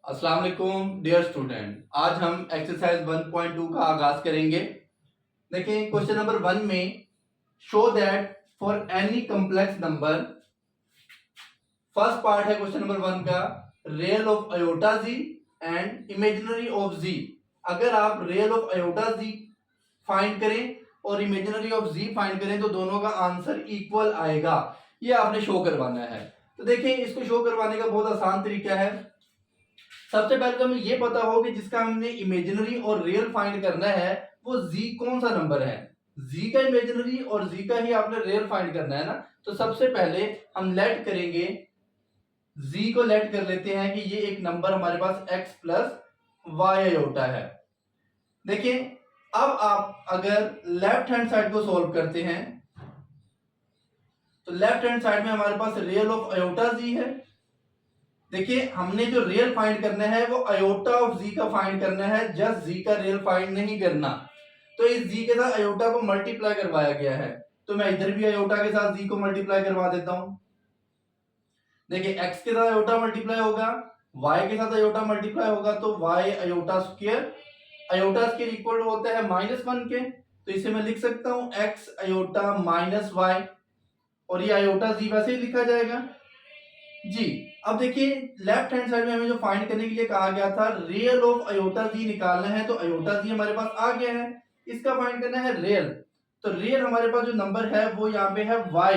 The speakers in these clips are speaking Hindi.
अस्सलाम वालेकुम डियर स्टूडेंट। आज हम एक्सरसाइज 1.2 का आगाज करेंगे। देखें क्वेश्चन नंबर 1 में show that for any complex number, first part है क्वेश्चन नंबर 1 का, real of iota Z and imaginary of Z. अगर आप real of iota Z find करें और इमेजिनरी ऑफ जी फाइंड करें तो दोनों का आंसर इक्वल आएगा। ये आपने शो करवाना है। तो देखें इसको शो करवाने का बहुत आसान तरीका है। सबसे पहले तो हमें ये पता हो कि जिसका हमने इमेजिनरी और रियल फाइंड करना है वो जी कौन सा नंबर है। जी का इमेजिनरी और जी का ही आपने रियल फाइंड करना है ना। तो सबसे पहले हम लेट करेंगे, जी को लेट कर लेते हैं कि ये एक नंबर हमारे पास x प्लस वाई आयोटा है। देखिए अब आप अगर लेफ्ट हैंड साइड को सॉल्व करते हैं तो लेफ्ट हैंड साइड में हमारे पास रियल ऑफ आयोटा जी है। देखिए हमने जो रियल फाइंड करना है वो आयोटा ऑफ जी का फाइंड करना है, जस्ट जी का रियल फाइंड नहीं करना। तो इस जी के साथ आयोटा को मल्टीप्लाई करवाया गया है, तो मैं इधर भी आयोटा के साथ जी को मल्टीप्लाई करवा देता हूं। देखिए x के साथ आयोटा मल्टीप्लाई होगा, y के साथ आयोटा मल्टीप्लाई होगा, तो y आयोटा स्क्वायर इक्वल होता है -1 के। तो इसे मैं लिख सकता हूं x आयोटा माइनस वाई, और ये आयोटा जी वैसे ही लिखा जाएगा जी। अब देखिए लेफ्ट हैंड साइड में हमें जो फाइंड करने के लिए कहा गया था रियल ऑफ आयोटा जी निकालना है, तो आयोटा जी हमारे पास आ गया है। इसका फाइंड करना है रियल। तो रियल हमारे पास जो नंबर है वो यहाँ पे है y।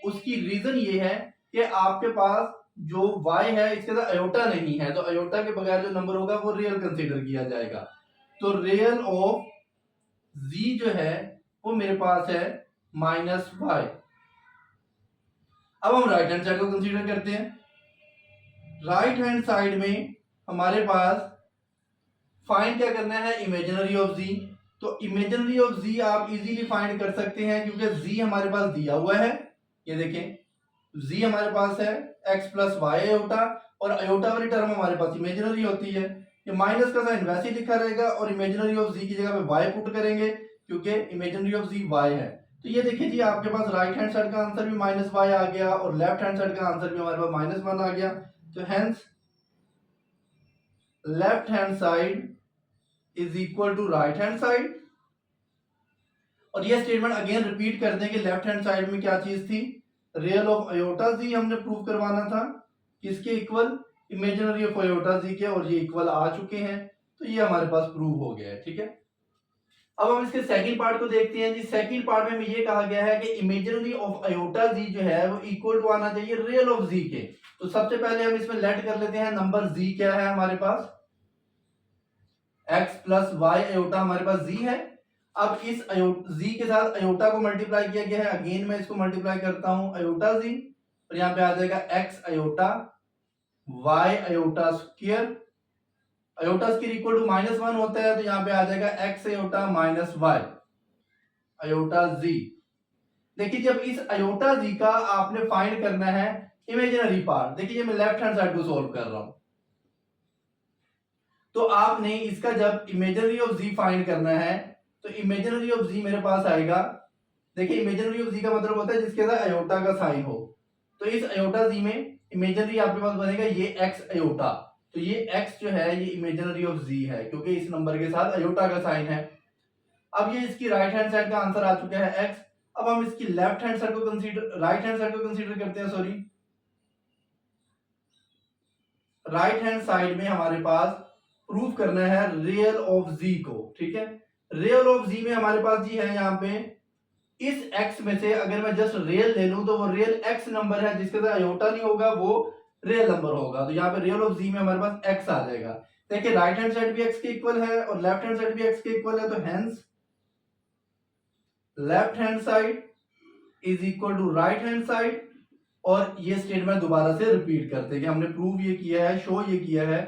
उसकी रीजन ये है कि आपके पास जो y है इसके साथ आयोटा नहीं है, तो आयोटा के बगैर जो नंबर होगा वो रियल कंसीडर किया जाएगा। तो रियल ऑफ z जो है वो मेरे पास है -y। अब हम राइट हैंड साइड को कंसीडर करते हैं। राइट हैंड साइड में हमारे पास फाइंड क्या करना है, इमेजिनरी ऑफ जी। तो इमेजिनरी ऑफ जी आप इजीली फाइंड कर सकते हैं क्योंकि जी हमारे पास दिया हुआ है। ये देखें जी हमारे पास है x प्लस वाई आयोटा, और आयोटा वाली टर्म हमारे पास इमेजिनरी होती है। ये माइनस का साइन वैसे ही लिखा रहेगा और इमेजिनरी ऑफ जी की जगह पे y पुट करेंगे क्योंकि इमेजिनरी ऑफ जी y है। तो ये देखिए जी आपके पास राइट हैंड साइड का आंसर भी -y आ गया और लेफ्ट हैंड साइड का आंसर भी हमारे पास -1 आ गया। तो hence left hand side is equal to right hand side. और ये स्टेटमेंट अगेन रिपीट कर दें कि लेफ्ट हैंड साइड में क्या चीज थी, रियल ऑफ आयोटा जी हमने प्रूव करवाना था, किसके इक्वल, इमेजिनरी ऑफ आयोटा जी के, और ये इक्वल आ चुके हैं। तो ये हमारे पास प्रूव हो गया है। ठीक है, अब हम इसके सेकंड पार्ट को देखते हैं जी। सेकंड पार्ट में ये कहा गया है कि इमेजिनरी ऑफ आयोटा जी जो है वो इक्वल टू आना चाहिए रियल ऑफ जी के। तो सबसे पहले हम इसमें लेट कर लेते हैं नंबर जी क्या है हमारे पास, x प्लस वाई आयोटा हमारे पास z है। अब इस z के साथ आयोटा को मल्टीप्लाई किया गया है, अगेन मैं इसको मल्टीप्लाई करता हूं आयोटा z, और यहां पे आ जाएगा x iota y iota square. Iota square equal to -1 होता है, तो यहां पे आ जाएगा x iota minus y iota z। देखिए जब इस आयोटा z का आपने फाइंड करना है इमेजिनरी पार्ट, देखिए मैं लेफ्ट हैंड साइड को सोल्व कर रहा हूं, तो आपने इसका जब इमेजिनरी ऑफ जी फाइंड करना है तो इमेजिनरी ऑफ जी मेरे पास आएगा। देखिए इमेजिनरी ऑफ जी का मतलब होता है जिसके साथ अयोटा का साइन हो। तो इस अयोटा जी में इमेजिनरी आपके पास बनेगा ये एक्स अयोटा। तो ये एक्स जो है ये इमेजिनरी ऑफ जी है क्योंकि इस नंबर के साथ अयोटा का साइन है। अब ये इसकी राइट हैंड साइड का आंसर आ चुका है एक्स। अब हम इसकी लेफ्ट हैंड साइड को कंसीडर, राइट हैंड साइड को कंसीडर करते हैं। सॉरी, राइट हैंड साइड में हमारे पास प्रूव करना है रियल ऑफ जी को। ठीक है, रियल ऑफ जी में हमारे पास जी है यहाँ पे इस x में से अगर मैं जस्ट रियल ले लूं तो वो रियल x नंबर है जिसके साथ आयोटा नहीं होगा, वो रियल नंबर होगा। तो यहाँ पे रियल ऑफ जी में हमारे पास x आ जाएगा। देखिए राइट हैंड साइड भी x के इक्वल है और लेफ्ट हैंड साइड भी x के इक्वल है, तो hence left hand side is equal to right hand side. और ये स्टेटमेंट दोबारा से रिपीट करते हैं कि हमने प्रूव ये किया है, शो ये किया है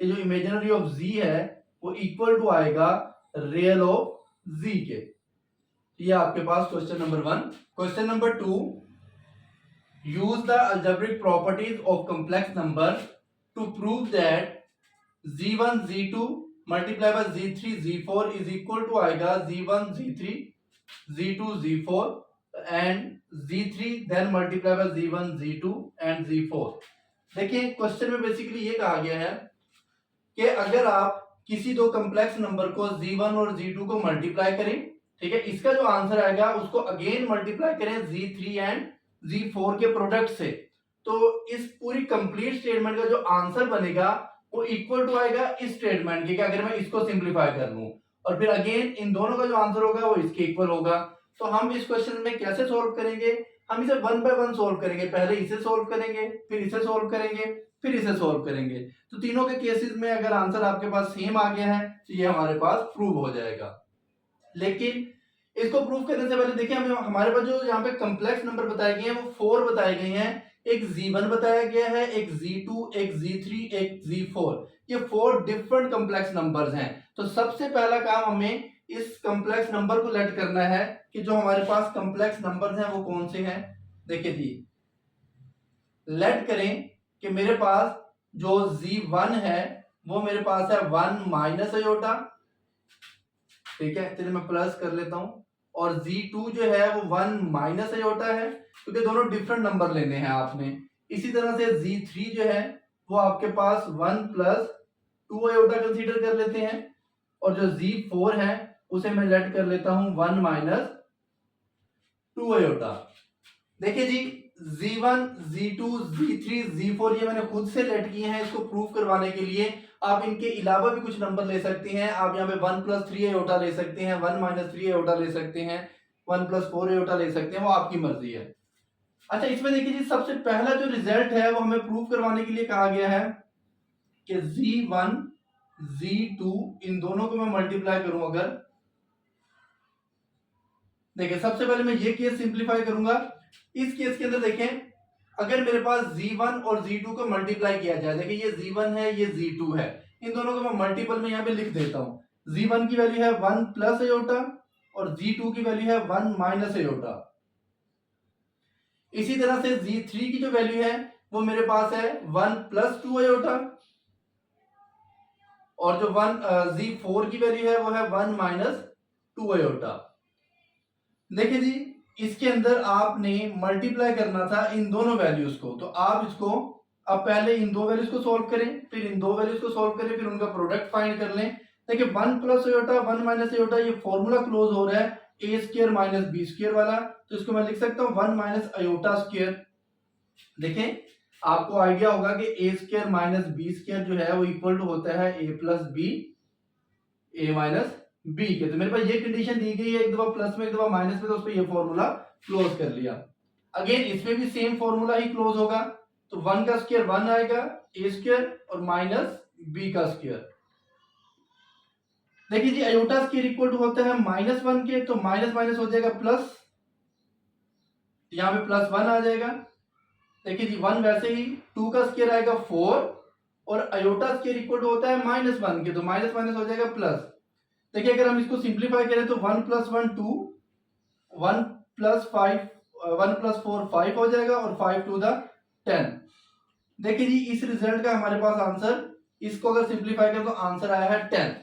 कि जो इमेजिनरी ऑफ जी है वो इक्वल टू आएगा रियल ऑफ जी के। ये आपके पास question number 1। Question number 2, use the algebraic properties of complex number to prove that z1 z2 multiply by z3 z4 is equal to आएगा z1 z3 z2 z4 and z3 then multiply by z1 z2 and z4। देखिए क्वेश्चन में बेसिकली ये कहा गया है कि अगर आप किसी दो कम्प्लेक्स नंबर को z1 और z2 को मल्टीप्लाई करें, ठीक है, इसका जो आंसर आएगा उसको अगेन मल्टीप्लाई करें z3 एंड z4 के प्रोडक्ट से, तो इस पूरी कंप्लीट स्टेटमेंट का जो आंसर बनेगा वो इक्वल टू आएगा इस स्टेटमेंट के, अगर मैं इसको सिंप्लीफाई कर लूं, और फिर अगेन इन दोनों का जो आंसर होगा वो इसके इक्वल होगा। तो हम इस क्वेश्चन में कैसे सॉल्व करेंगे, हम इसे वन बाय वन सॉल्व करेंगे, पहले इसे सॉल्व करेंगे, फिर इसे सॉल्व करेंगे, फिर इसे सॉल्व करेंगे। तो तीनों के केसेस में अगर आंसर आपके पास सेम आ गया है तो ये हमारे पास प्रूव हो जाएगा। लेकिन इसको प्रूव करने से पहले देखिए, हमें हमारे पास जो यहाँ पे कम्प्लेक्स नंबर बताए गए हैं वो 4 बताए गए हैं। एक z1 बताया गया है, एक z2, एक z3, एक z4। ये 4 डिफरेंट कम्प्लेक्स नंबर्स हैं। तो सबसे पहला काम हमें इस कम्प्लेक्स नंबर को लेट करना है कि जो हमारे पास कम्प्लेक्स नंबर्स हैं वो कौन से हैं। देखिए जी, लेट करें कि मेरे पास जो z1 है वो मेरे पास है 1 माइनस अयोटा, ठीक है, चलिए मैं प्लस कर लेता हूं, और z2 जो है वो 1 माइनस अयोटा है, क्योंकि दोनों डिफरेंट नंबर लेने हैं आपने। इसी तरह से z3 जो है वो आपके पास 1 प्लस 2 अयोटा कंसीडर कर लेते हैं, और जो z4 है उसे मैं लेट कर लेता हूं 1 माइनस 2 अयोटा। देखिए जी, z1, z2, z3, z4 ये मैंने खुद से लेट किए हैं इसको प्रूव करवाने के लिए। आप इनके अलावा भी कुछ नंबर ले सकते हैं, आप यहाँ पे 1 प्लस 3 अयोटा ले सकते हैं, 1 माइनस 3 अयोटा ले सकते हैं, 1 प्लस 4 अयोटा ले सकते हैं, वो आपकी मर्जी है। अच्छा, इसमें देखिए जी, सबसे पहला जो रिजल्ट है वो हमें प्रूव करवाने के लिए कहा गया है कि z1, z2 इन दोनों को मैं मल्टीप्लाई करूं अगर, देखिए सबसे पहले मैं ये केस सिंप्लीफाई करूंगा। इस केस के अंदर देखें, अगर मेरे पास z1 और z2 को मल्टीप्लाई किया जाए, देखिए ये z1 है, ये z2 है, इन दोनों को मैं मल्टीपल में यहाँ पे लिख देता हूं। z1 की वैल्यू है 1 प्लस अयोटा और z2 की वैल्यू है 1 माइनस अयोटा। इसी तरह से z3 की जो वैल्यू है वो मेरे पास है 1 प्लस 2 अयोटा, और जो z4 की वैल्यू है वो है 1 माइनस 2 अयोटा। देखिए जी, इसके अंदर आपने मल्टीप्लाई करना था इन दोनों वैल्यूज को, तो आप इसको अब पहले इन दो वैल्यूज को सॉल्व करें, फिर इन दो वैल्यूज को सॉल्व करें, फिर उनका प्रोडक्ट फाइंड कर लें। देखिए 1 प्लस अयोटा 1 माइनस अयोटा, ये फॉर्मूला क्लोज हो रहा है ए स्क्वायर माइनस बी स्क्वायर वाला, तो इसको मैं लिख सकता हूं 1 माइनस अयोटा स्क्वायर। देखें, आपको आइडिया होगा कि ए स्क्वायर माइनस बी स्क्वायर जो है वो इक्वल टू होता है ए प्लस बी, ए माइनस बी के। तो मेरे पास ये कंडीशन दी गई है, एक दफा प्लस में एक दफा माइनस में, तो उस पर ये फॉर्मूला क्लोज कर लिया। अगेन इसमें भी सेम फॉर्मूला ही क्लोज होगा, तो 1 का स्क्वायर 1 आएगा, ए स्क्वायर और माइनस बी का स्क्वायर। देखिए जी, अयोटा स्क्वायर इक्वल टू होता है -1 के, तो माइनस माइनस हो जाएगा प्लस, यहां पे प्लस 1 आ जाएगा। देखिए जी, 1 वैसे ही, 2 का स्क्वायर आएगा 4, और अयोटा स्क्वायर इक्वल टू होता है -1 के, तो माइनस माइनस हो जाएगा प्लस। देखिए अगर हम इसको सिंप्लीफाई करें तो 1 प्लस 1 2, 1 प्लस 5 1 प्लस 4 5 हो जाएगा, और 5 टू द 10। देखिए जी, इस रिजल्ट का हमारे पास आंसर, इसको अगर सिंप्लीफाई करें तो आंसर आया है 10।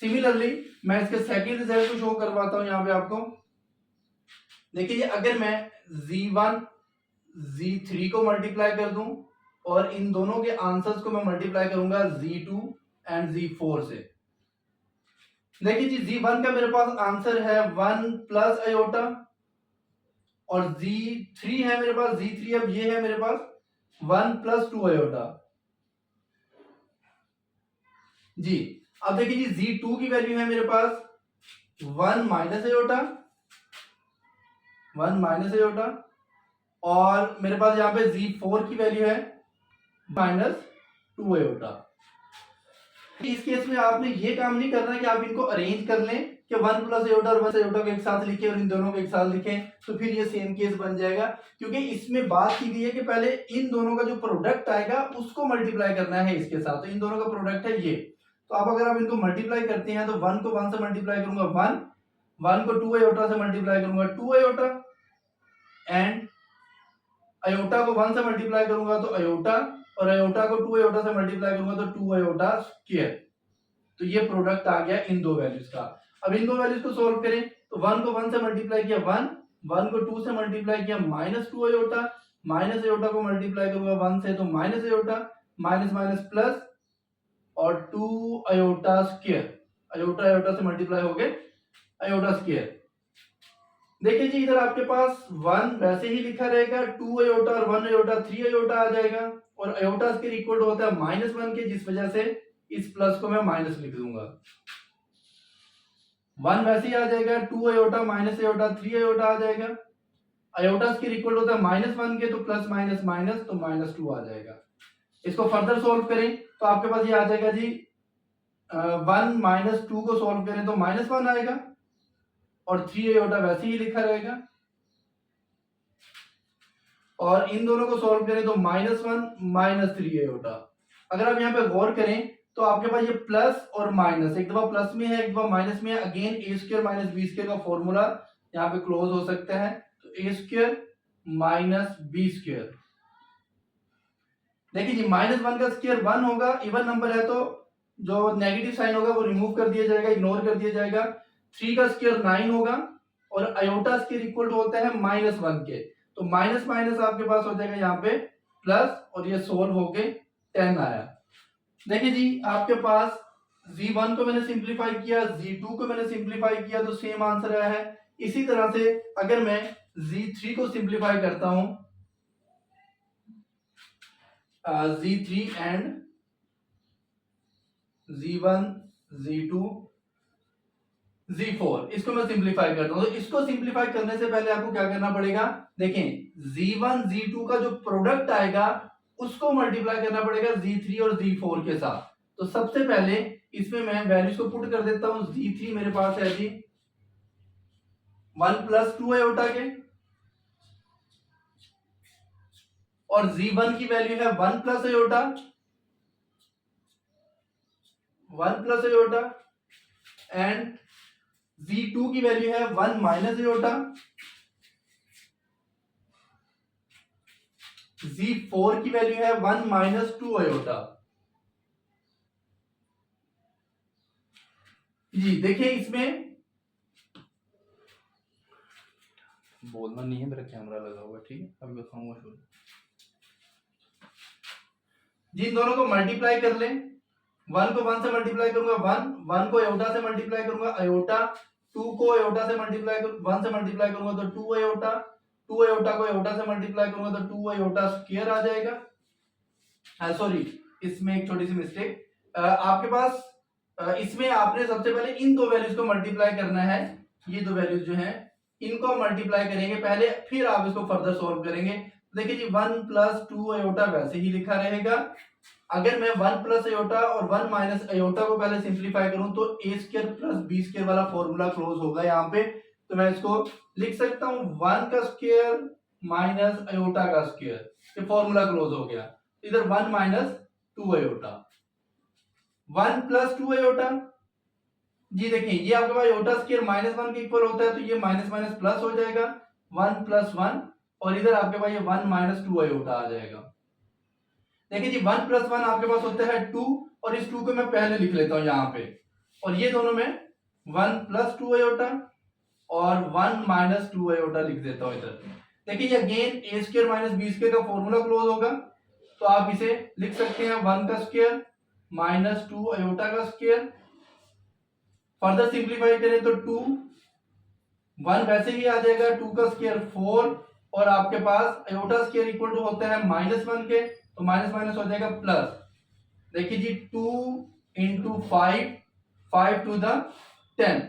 सिमिलरली मैं इसके सेकंड रिजल्ट को शो करवाता हूं यहाँ पे आपको। देखिए जी, अगर मैं z1 z3 को मल्टीप्लाई कर दूं और इन दोनों के आंसर्स को मैं मल्टीप्लाई करूंगा z2 एंड z4 से। देखिए जी, z1 का मेरे पास आंसर है 1 प्लस अयोटा, और z3 है मेरे पास, z3 अब ये है मेरे पास 1 प्लस 2 अयोटा जी। अब देखिए जी, z2 की वैल्यू है मेरे पास 1 माइनस अयोटा, 1 माइनस अयोटा, और मेरे पास यहाँ पे z4 की वैल्यू है -2 अयोटा। इस केस में आपने ये काम नहीं करना कि आप इनको अरेंज कर लें कि 1 प्लस अयोटा और 1 अयोटा को एक साथ लिखें और इन दोनों को एक साथ लिखें, तो फिर ये सेम केस बन जाएगा, क्योंकि इसमें बात की गई है कि पहले इन दोनों का जो प्रोडक्ट आएगा उसको मल्टीप्लाई करना है इसके साथ। तो इन दोनों का प्रोडक्ट है ये, तो आप अगर आप इनको मल्टीप्लाई करते हैं तो 1 को 1 से मल्टीप्लाई करूंगा 1 को 2 अयोटा से मल्टीप्लाई करूंगा 2 अयोटा, एंड अयोटा को 1 से मल्टीप्लाई करूंगा तो अयोटा, और अयोटा को 2 अयोटा से मल्टीप्लाई करूंगा तो 2 अयोटा स्क्वायर। तो ये प्रोडक्ट आ गया इन दो वैल्यूज का। अब इन दो वैल्यूज को सॉल्व करें तो 1 को 1 से मल्टीप्लाई किया 1 को 2 से मल्टीप्लाई किया -2 अयोटा, माइनस अयोटा को मल्टीप्लाई करूंगा 1 से तो minus iota, minus minus plus, और 2 आयोटा स्क्वायर, आयोटा आयोटा से मल्टीप्लाई हो गए आयोटा स्क्वायर। देखिए जी इधर आपके पास 1 वैसे ही लिखा रहेगा, 2 आयोटा और 1 आयोटा 3 आयोटा आ जाएगा, और आयोटा स्क्वायर इक्वल होता है -1 के, जिस वजह से इस प्लस को मैं माइनस लिख दूंगा। 1 वैसे ही आ जाएगा, 2 आयोटा माइनस आयोटा 3 आयोटा आ जाएगा, आयोटा स्क्वायर इक्वल होता है -1 के, तो प्लस माइनस माइनस तो -2 आ जाएगा। इसको फर्दर सोल्व करें तो आपके पास ये आ जाएगा जी 1 - 2 को सोल्व करें तो -1 आएगा, और 3 आयोटा वैसे ही लिखा रहेगा, और इन दोनों को सॉल्व करें तो -1 - 3 आयोटा। अगर आप यहाँ पे गौर करें तो आपके पास ये प्लस और माइनस, एक दफा प्लस में है एक दफा माइनस में है, अगेन ए स्क्वायर माइनस बी स्क्वायर का फॉर्मूला यहाँ पे क्लोज हो सकता है, तो ए स्क्वायर माइनस बी स्क्वायर। देखिए जी -1 का स्क्वायर 1 होगा, इवन नंबर है तो जो नेगेटिव साइन होगा वो रिमूव कर दिया जाएगा, इग्नोर कर दिया जाएगा। 3 का स्क्वायर 9 होगा, और आयोटा स्क्वायर इक्वल होता है -1 के, तो माइनस माइनस आपके पास हो जाएगा यहाँ पे प्लस, और ये सोल्व होके 10 आया। देखिए जी आपके पास z1 को मैंने सिंप्लीफाई किया, z2 को मैंने सिंप्लीफाई किया, तो सेम आंसर आया है। इसी तरह से अगर मैं z3 को सिंप्लीफाई करता हूं, z3 and z1 z2 z4 इसको मैं सिंप्लीफाई करता हूं, तो इसको सिंप्लीफाई करने से पहले आपको क्या करना पड़ेगा, देखें z1 z2 का जो प्रोडक्ट आएगा उसको मल्टीप्लाई करना पड़ेगा z3 और z4 के साथ। तो सबसे पहले इसमें मैं वैल्यूज को पुट कर देता हूं। z3 मेरे पास है जी 1 + 2 आयोटा के, और z1 की वैल्यू है 1 + आयोटा, 1 + आयोटा, एंड z2 की वैल्यू है 1 - आयोटा, z4 की वैल्यू है 1 - 2 आयोटा। जी देखिए इसमें बोलना नहीं है, मेरा कैमरा लगा हुआ, ठीक है अभी बताऊंगा शुरू। जी इन दोनों को मल्टीप्लाई कर लें, 1 को 1 से मल्टीप्लाई करूंगा 1 को आयोटा से मल्टीप्लाई करूंगा आयोटा, 2 को आयोटा से मल्टीप्लाई 1 से मल्टीप्लाई करूंगा तो 2 आयोटा, 2 आयोटा को आयोटा से मल्टीप्लाई करूंगा तो 2 आयोटा स्क्वायर आ जाएगा। सॉरी इसमें एक छोटी सी मिस्टेक, आपके पास इसमें आपने सबसे पहले इन दो वैल्यूज को मल्टीप्लाई करना है, ये दो वैल्यूज जो हैं इनको मल्टीप्लाई करेंगे पहले, फिर आप इसको फर्दर सॉल्व करेंगे। देखिए जी 1 + 2 आयोटा वैसे ही लिखा रहेगा, अगर मैं 1 + आयोटा और 1 - आयोटा को पहले सिंप्लीफाई करूं तो a² + b² वाला फॉर्मूला क्लोज होगा यहाँ पे, तो मैं इसको लिख सकता हूं 1 का स्क्वायर माइनस आयोटा का स्क्वायर, ये फॉर्मूला क्लोज हो गया। इधर 1 - 2 आयोटा, 1 + 2 आयोटा, जी देखिए ये आपके पास आयोटा स्क्वायर -1 के इक्वल होता है, तो ये माइनस माइनस प्लस हो जाएगा 1 + 1, और इधर आपके पास ये 1 - 2 आयोटा आ जाएगा। देखिए जी 1 + 1 आपके पास होता है 2, और इस 2 को मैं पहले लिख लेता हूं यहाँ पे, और ये दोनों में 1 + 2 आयोटा और 1 - 2 आयोटा लिख देता हूं इधर। देखिए ये अगेन a² - b² का फॉर्मूला क्लोज होगा, तो आप इसे लिख सकते हैं 1 का स्क्वायर माइनस 2 आयोटा का स्क्वायर, फर्दर सिंप्लीफाई करें तो 2, 1 वैसे ही आ जाएगा, 2 का स्क्वायर 4, और आपके पास आयोटा स्क्वायर इक्वल टू होता है -1 के, तो माइनस माइनस हो जाएगा प्लस। देखिए जी 2 × 5, 5 to the 10,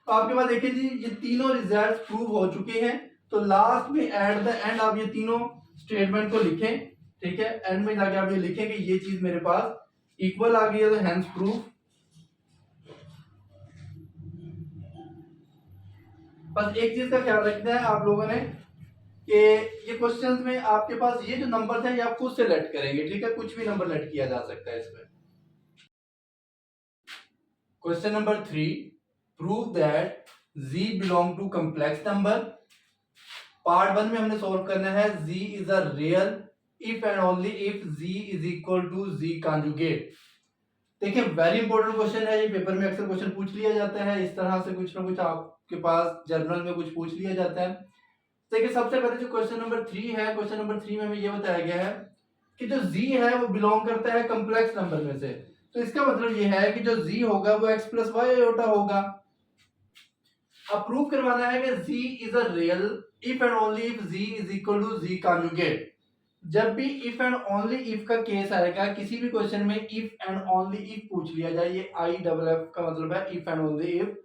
तो आपके पास देखिए जी ये तीनों रिजल्ट प्रूव हो चुके हैं। तो लास्ट में एट द एंड आप ये तीनों स्टेटमेंट को लिखें, ठीक है, एंड में जाके आप ये लिखेंगे ये चीज मेरे पास इक्वल आ गई है, तो हेंस प्रूफ। बस एक चीज का ख्याल रखना है आप लोगों ने कि ये क्वेश्चंस में आपके पास ये जो नंबर है ये आप खुद से लेट करेंगे, ठीक है, कुछ भी नंबर लेट किया जा सकता है इसमें। Question number 3, prove that z belong to complex number. Part 1 में हमने सॉल्व करना है z is a real if and only if z is equal to z conjugate. देखिए वेरी इंपॉर्टेंट क्वेश्चन है, ये पेपर में अक्सर क्वेश्चन पूछ लिया जाता है, इस तरह से कुछ ना कुछ आपके पास जर्नल में कुछ पूछ लिया जाता है। देखिए सबसे पहले जो क्वेश्चन नंबर 3 है, क्वेश्चन नंबर 3 में हमें ये बताया गया है कि जो z है वो बिलोंग करता है कॉम्प्लेक्स नंबर में से। तो इसका मतलब ये है कि जो z होगा वो x प्लस वाई आयोटा होगा। अब प्रूव करवाना है कि z is a real if and only if z is equal to z conjugate. जब भी इफ एंड ओनली इफ का केस आएगा किसी भी क्वेश्चन में, इफ एंड ओनली इफ पूछ लिया जाए, ये IFF का मतलब है इफ एंड ओनली इफ,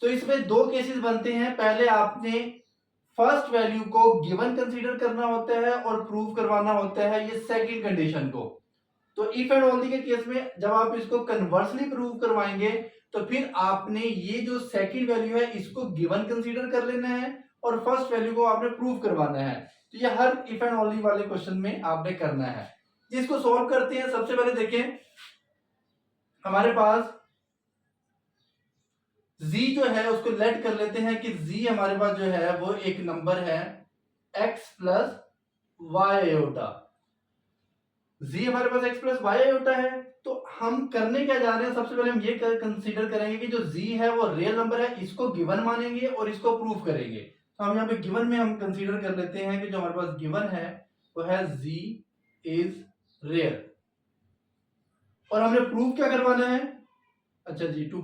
तो इसमें दो केसेस बनते हैं। पहले आपने फर्स्ट वैल्यू को गिवन कंसीडर करना होता है और प्रूव करवाना होता है ये सेकंड कंडीशन को। तो इफ एंड ओनली के केस में जब आप इसको कन्वर्सली प्रूव करवाएंगे तो फिर आपने ये जो सेकंड वैल्यू है इसको गिवन कंसीडर कर लेना है और फर्स्ट वैल्यू को आपने प्रूव करवाना है। तो ये हर इफ एंड ओनली वाले क्वेश्चन में आपने करना है। जिसको सॉल्व करते हैं, सबसे पहले देखें हमारे पास z जो है उसको लेट कर लेते हैं कि z हमारे पास जो है वो एक नंबर है x plus y iota. z हमारे पास x प्लस वाई आयोटा है, तो हम करने क्या जा रहे हैं, सबसे पहले हम ये कंसीडर करेंगे कि जो z है वो रियल नंबर है, इसको गिवन मानेंगे और इसको प्रूव करेंगे। तो हम यहाँ पे गिवन में हम कंसीडर कर लेते हैं कि जो हमारे पास गिवन है वो है z इज रियल। और हमने प्रूव क्या करवाना है, अच्छा जी, टू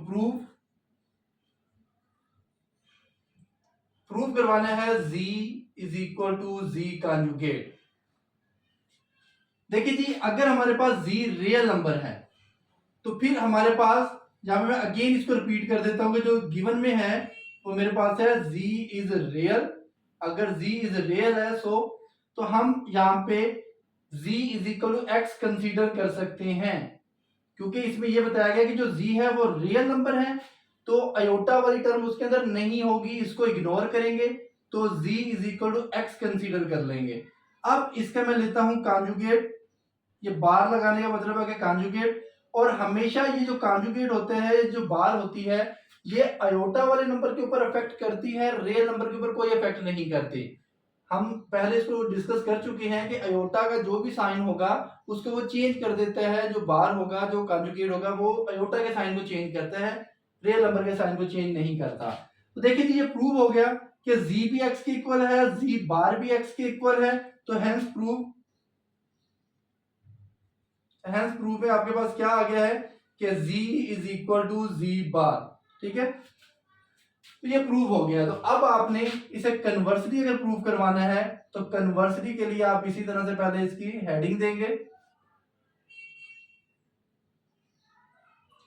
प्रूव करवाना है z is equal to z conjugate. देखिए जी, अगर हमारे पास z रियल नंबर है तो फिर हमारे पास, जहां मैं अगेन इसको रिपीट कर देता हूं कि जो गिवन में है वो मेरे पास है z इज रियल। अगर z इज रियल है तो हम यहाँ पे z is equal to x consider कर सकते हैं, क्योंकि इसमें यह बताया गया कि जो z है वो रियल नंबर है, तो अयोटा वाली टर्म उसके अंदर नहीं होगी, इसको इग्नोर करेंगे तो z is equal to x consider कर लेंगे। अब इसका मैं लेता हूं कॉन्जुगेट, ये बार लगाने का मतलब है कि कॉन्जुगेट, और हमेशा ये जो कॉन्जुगेट होते हैं, जो बार होती है, ये अयोटा वाले नंबर के ऊपर अफेक्ट करती है, रियल नंबर के ऊपर कोई अफेक्ट नहीं करती। हम पहले इसको डिस्कस कर चुके हैं कि अयोटा का जो भी साइन होगा उसको वो चेंज कर देता है, जो बार होगा, जो कॉन्जुगेट होगा, वो अयोटा के साइन को चेंज करता है, रियल नंबर के साइन को चेंज नहीं करता। तो देखिए जी, ये प्रूव हो गया कि z भी x के इक्वल है, z बार भी x के इक्वल है, तो हेंस प्रूव में आपके पास क्या आ गया है कि z is equal to z bar. ठीक है, तो ये प्रूव हो गया। तो अब आपने इसे कन्वर्सली अगर प्रूव करवाना है तो कन्वर्सली के लिए आप इसी तरह से पहले इसकी हेडिंग देंगे।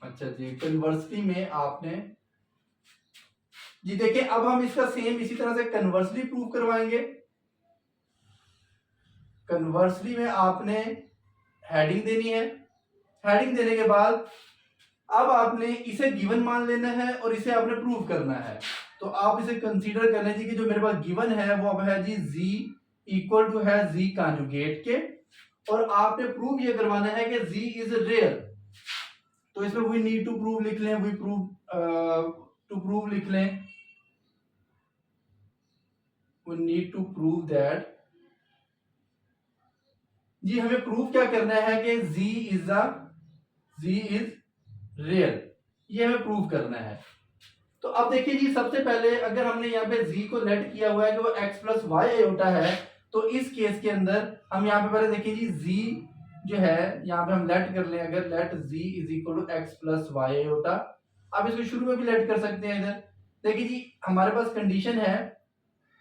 अच्छा जी, कन्वर्सली में आपने जी देखिए, अब हम इसका सेम इसी तरह से कन्वर्सली प्रूव करवाएंगे। कन्वर्सली में आपने हेडिंग देनी है, हेडिंग देने के बाद अब आपने इसे गिवन मान लेना है और इसे आपने प्रूव करना है। तो आप इसे कंसीडर कर लीजिए कि जो मेरे पास गिवन है वो अब है जी z इक्वल टू है z कॉन्जुगेट के, और आपने प्रूव ये करवाना है कि z इज रियल। तो इसमें वी नीड टू प्रूव लिख लें, वी प्रूव लिख लें, we need to prove that, जी हमें प्रूव क्या करना है कि z इज रियल, ये हमें प्रूव करना है। तो अब देखिए जी, सबसे पहले अगर हमने यहाँ पे z को लेट किया हुआ है कि वो x प्लस वाई आयोटा है, तो इस केस के अंदर हम यहाँ पे पहले देखिए जी, z जो है यहाँ पे हम लेट कर लें, अगर let z is equal to x plus y iota. आप इसको शुरू में भी लेट कर सकते हैं। इधर देखिए जी, हमारे पास कंडीशन है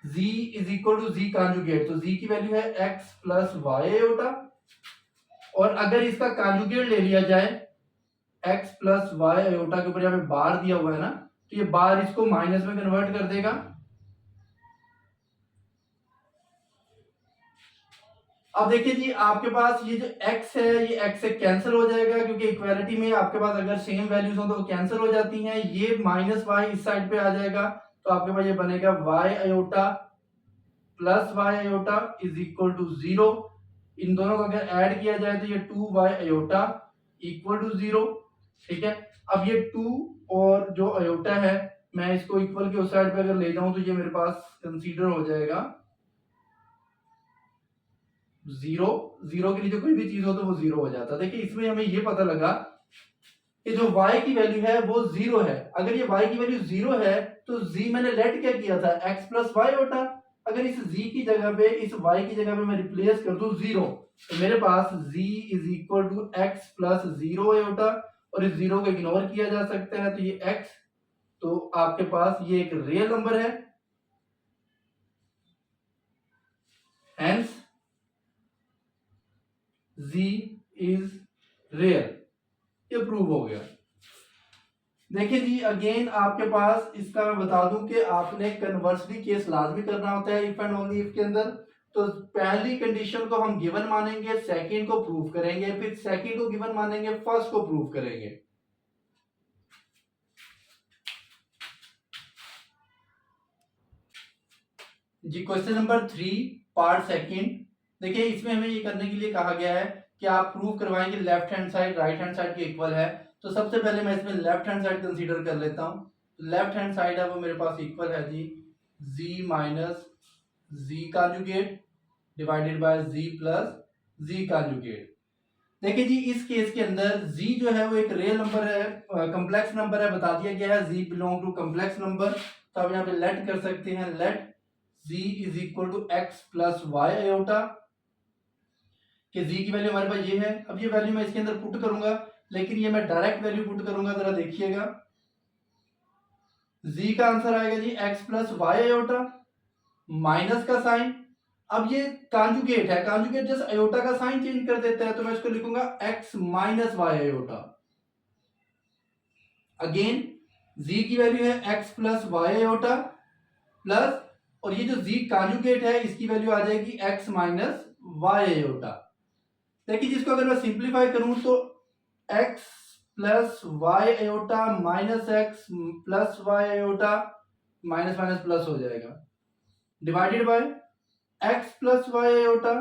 z is equal to z conjugate, तो z की वैल्यू है x प्लस वाई आयोटा, और अगर इसका कॉन्जुगेट ले लिया जाए x प्लस वाई आयोटा के ऊपर यहाँ पे बार दिया हुआ है ना, तो ये बार इसको माइनस में कन्वर्ट कर देगा। अब देखिए जी, आपके पास ये जो x है ये x से कैंसिल हो जाएगा, क्योंकि इक्वालिटी में आपके पास अगर सेम वैल्यूज हो तो वो कैंसिल हो जाती हैं। ये माइनस वाई इस साइड पे आ जाएगा, तो आपके पास ये बनेगा y iota plus y iota is equal to 0। इन दोनों को अगर ऐड किया जाए तो ये 2y आयोटा इक्वल टू 0। ठीक है, अब ये 2 और जो आयोटा है, मैं इसको इक्वल के उस साइड पे अगर ले जाऊं तो ये मेरे पास कंसीडर हो जाएगा 0। 0 के नीचे कोई भी चीज हो तो वो 0 हो जाता है। देखिए, इसमें हमें ये पता लगा कि जो y की वैल्यू है वो 0 है। अगर ये y की वैल्यू 0 है तो z मैंने लेट क्या किया था, x प्लस वाई आयोटा, अगर इस z की जगह पे इस y की जगह पे मैं रिप्लेस कर दूं 0, तो मेरे पास z is equal to x plus 0 iota, और इस 0 को इग्नोर किया जा सकता है, तो ये x, तो आपके पास ये एक रियल नंबर है, हेंस z इज रियल। ये प्रूव हो गया। देखिए जी, अगेन आपके पास इसका मैं बता दूं कि आपने कन्वर्सली केस लाजमी करना होता है इफ एंड ओनली इफ के अंदर। तो पहली कंडीशन को हम गिवन मानेंगे, सेकंड को प्रूव करेंगे, फिर सेकंड को गिवन मानेंगे, फर्स्ट को प्रूव करेंगे। जी क्वेश्चन नंबर 3 पार्ट सेकंड। देखिए इसमें हमें ये करने के लिए कहा गया है कि आप प्रूव करवाएंगे left hand side right hand side के इक्वल है। तो सबसे पहले मैं इसमें लेफ्ट हैंड साइड कंसीडर कर लेता हूं। लेफ्ट हैंड साइड है वो मेरे पास इक्वल है जी z minus z conjugate divided by z plus z conjugate. देखिए जी, इस केस के अंदर z जो है वो एक रियल नंबर है, कॉम्प्लेक्स नंबर है, बता दिया गया है z belong to complex number. तो आप यहाँ पे लेट कर सकते हैं, let z is equal to x plus y iota, कि z की वैल्यू हमारे पास ये है। अब ये वैल्यू मैं इसके अंदर पुट करूंगा, लेकिन ये मैं डायरेक्ट वैल्यू पुट करूंगा, जरा देखिएगा। z का आंसर आएगा जी x plus y iota, minus का साइन। अब ये कॉन्जुगेट है, कॉन्जुगेट जस्ट आयोटा का साइन चेंज कर देता है, तो मैं इसको लिखूंगा x minus y iota. Again z की वैल्यू है x plus y iota plus, और ये जो z कॉन्जुगेट है इसकी वैल्यू आ जाएगी x माइनस वाई आयोटा। देखिए जिसको अगर मैं सिंप्लीफाई करूं तो x plus y iota minus x plus y iota, minus minus plus हो जाएगा, divided by x plus y iota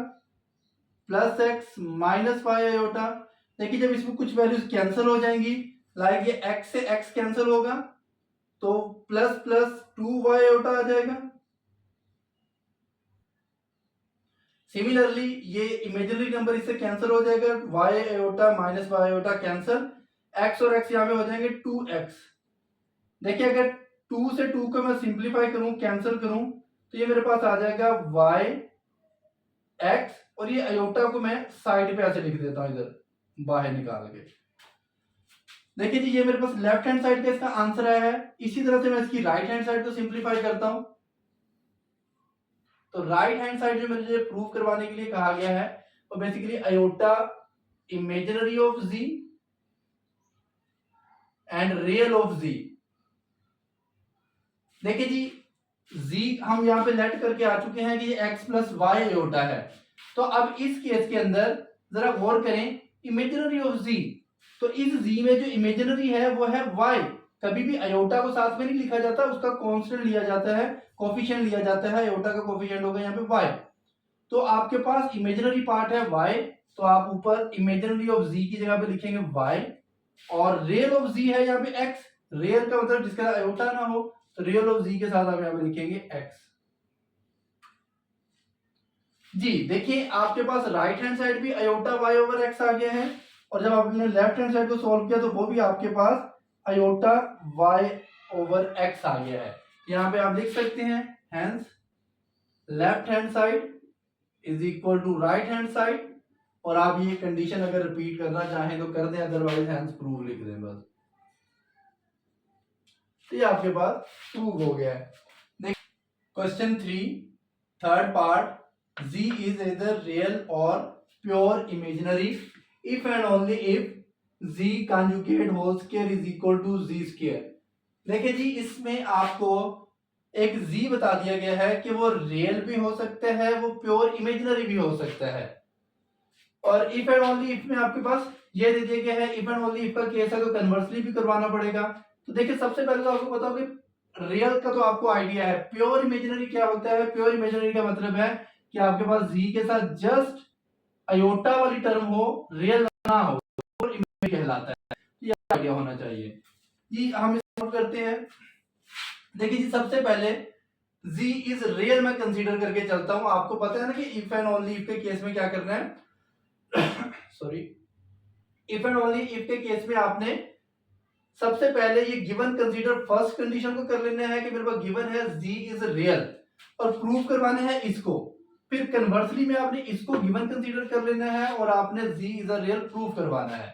plus x minus y iota. देखिए जब इसमें कुछ वैल्यूज कैंसिल हो जाएंगी, लाइक ये x से x कैंसिल होगा, तो प्लस प्लस 2y आयोटा आ जाएगा। सिमिलरली ये इमेजिनरी नंबर इससे कैंसिल हो जाएगा, y iota minus y iota cancel, x और x यहां पे हो जाएंगे 2x। देखिए अगर 2 से 2 को मैं सिंप्लीफाई करूं, कैंसिल करूं, तो ये मेरे पास आ जाएगा y x, और ये आयोटा को मैं साइड पे ऐसे लिख देता हूं, इधर बाहर निकाल के। देखिए जी ये मेरे पास लेफ्ट हैंड साइड का इसका आंसर आया है। इसी तरह से मैं इसकी राइट हैंड साइड को सिंप्लीफाई करता हूं। तो राइट हैंड साइड जो मुझे प्रूव करवाने के लिए कहा गया है वो basically iota imaginary of z and real of z। देखिए जी z हम यहां पे लेट करके आ चुके हैं कि ये x प्लस वाई आयोटा है। तो अब इस केस के अंदर जरा गौर करें, इमेजिनरी ऑफ z, तो इस z में जो इमेजिनरी है वो है y। कभी भी आयोटा को साथ में नहीं लिखा जाता, उसका कांस्टेंट लिया जाता है, कोफिशिएंट लिया जाता है, आयोटा का कोफिशिएंट होगा यहाँ पे y। तो आपके पास इमेजिनरी पार्ट है y, तो आप ऊपर इमेजिनरी ऑफ z की जगह पे लिखेंगे y, और रियल ऑफ z है यहाँ पे x। रियल का मतलब जिसका आयोटा ना हो, तो रियल ऑफ z के साथ आप यहाँ पे लिखेंगे x। जी देखिए आपके पास राइट हैंड साइड भी आयोटा y ओवर x आ गया है, और जब आपने लेफ्ट हैंड साइड को सॉल्व किया तो वो भी आपके पास आयोटा y ओवर x आ गया है। यहाँ पे आप लिख सकते हैं hence left hand side is equal to right hand side, और आप ये कंडीशन अगर रिपीट करना चाहें तो कर दें, अदरवाइज हेंस प्रूव लिख दें बस। तो ये आपके पास प्रूव हो गया है। Question 3 third part, z is either real or pure imaginary if and only if z conjugate whole square is equal to z square। देखिए जी इसमें आपको एक z बता दिया गया है कि वो रियल भी हो सकता है, वो प्योर इमेजिनरी भी हो सकता है, और इफ एंड ओनली इफ में आपके पास ये दे दिया गया है। इफ एंड ओनली इफ का केस है तो कन्वर्सली भी करवाना पड़ेगा। तो देखिए सबसे पहले तो आपको पता होगा रियल का तो आपको आइडिया है, प्योर इमेजिनरी क्या होता है। प्योर इमेजिनरी का मतलब है कि आपके पास z के साथ जस्ट आयोटा वाली टर्म हो, रियल ना हो, प्योर इमेजिनरी कहलाता है। ये आइडिया होना चाहिए जी। हम इसको करते हैं। देखिए जी सबसे पहले z इज रियल मैं कंसीडर करके चलता हूं। आपको पता है ना कि इफ एंड ओनली इफ के केस में क्या करना है sorry, if and only if के केस में आपने सबसे पहले ये गिवन कंसीडर फर्स्ट कंडीशन को कर लेना है कि मेरे पास गिवन है z इज रियल। और प्रूव करवाना है इसको। फिर कन्वर्सली में आपने इसको गिवन कंसीडर कर लेना है और आपने z is a real prove करवाना है।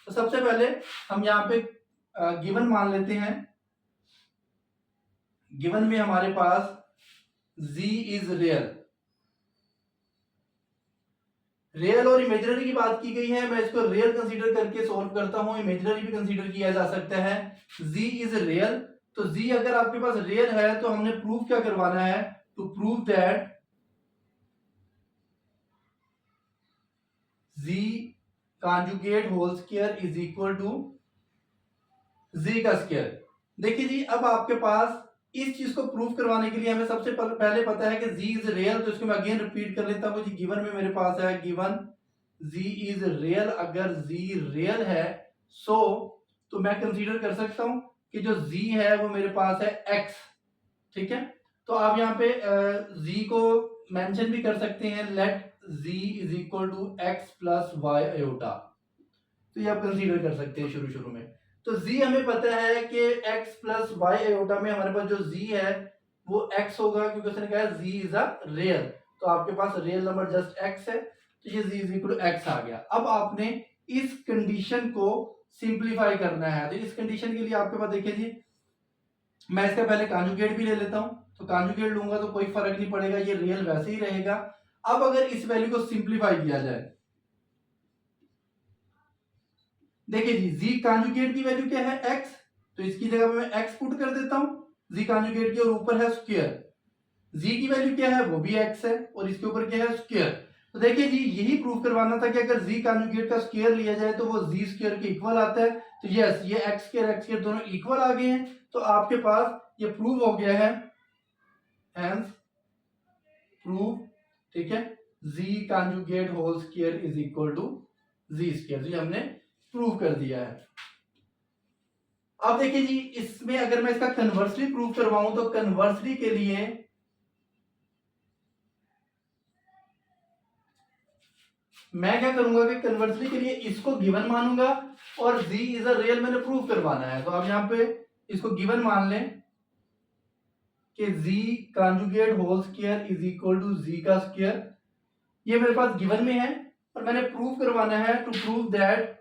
तो सबसे पहले हम यहाँ पे गिवन मान लेते हैं। गिवन में हमारे पास z इज रियल। रियल और इमेजिनरी की बात की गई है, मैं इसको रियल कंसीडर करके सॉल्व करता हूं, इमेजिनरी भी कंसीडर किया जा सकता है। z इज रियल, तो z अगर आपके पास रियल है तो हमने प्रूफ क्या करवाना है, to prove that z conjugate whole square is equal to z का स्क्वायर। देखिए जी, अब आपके पास इस चीज को प्रूव करवाने के लिए हमें सबसे पहले पता है कि z इज रियल, तो इसको मैं अगेन रिपीट कर लेता हूं जी। गिवन में मेरे पास है गिवन z इज रियल। अगर z रियल है तो मैं कंसीडर कर सकता हूं कि जो z है वो मेरे पास है x, ठीक है। तो आप यहाँ पे z को मेंशन भी कर सकते हैं, let z is equal to x plus y iota. तो ये आप कंसीडर कर सकते हैं शुरू में। तो z हमें पता है कि x प्लस वाई अयोटा में हमारे पास जो z है वो x होगा, क्योंकि उसने कहा z इज अ रियल, तो आपके पास रियल नंबर जस्ट x है, तो ये z is equal to x आ गया। अब आपने इस कंडीशन को सिंप्लीफाई करना है। तो इस कंडीशन के लिए आपके पास देखिए जी, मैं इसका पहले कॉन्जुगेट भी ले लेता हूं। तो कॉन्जुगेट लूंगा तो कोई फर्क नहीं पड़ेगा, ये रियल वैसे ही रहेगा। अब अगर इस वैल्यू को सिंप्लीफाई किया जाए, देखिए जी, z कॉन्जुगेट की वैल्यू क्या है x, तो इसकी जगह पे मैं x पुट कर देता हूं, z कॉन्जुगेट की, और ऊपर है स्क्वायर। z की वैल्यू क्या है, वो भी x है, और इसके ऊपर क्या है, स्क्वायर। तो देखिए जी, यही प्रूव करवाना था कि अगर z कॉन्जुगेट का स्क्वायर लिया जाए तो वो z स्क्वायर के इक्वल आता है। तो यस, ये x स्क्वायर दोनों इक्वल आ गए हैं, तो आपके पास ये प्रूव हो गया है, हेंस प्रूव, ठीक है, z conjugate whole square is equal to z square. ये हमने प्रूव कर दिया है। अब देखिए जी, इसमें अगर मैं इसका कन्वर्सली प्रूव करवाऊं तो कन्वर्सली के लिए मैं क्या करूंगा कि कन्वर्सली के लिए इसको गिवन मानूंगा और z इज अ रियल मैंने प्रूव करवाना है। तो आप यहां पे इसको गिवन मान लें कि z conjugate whole square is equal to z का स्क्वायर। ये मेरे पास गिवन में है और मैंने प्रूव करवाना है, to prove that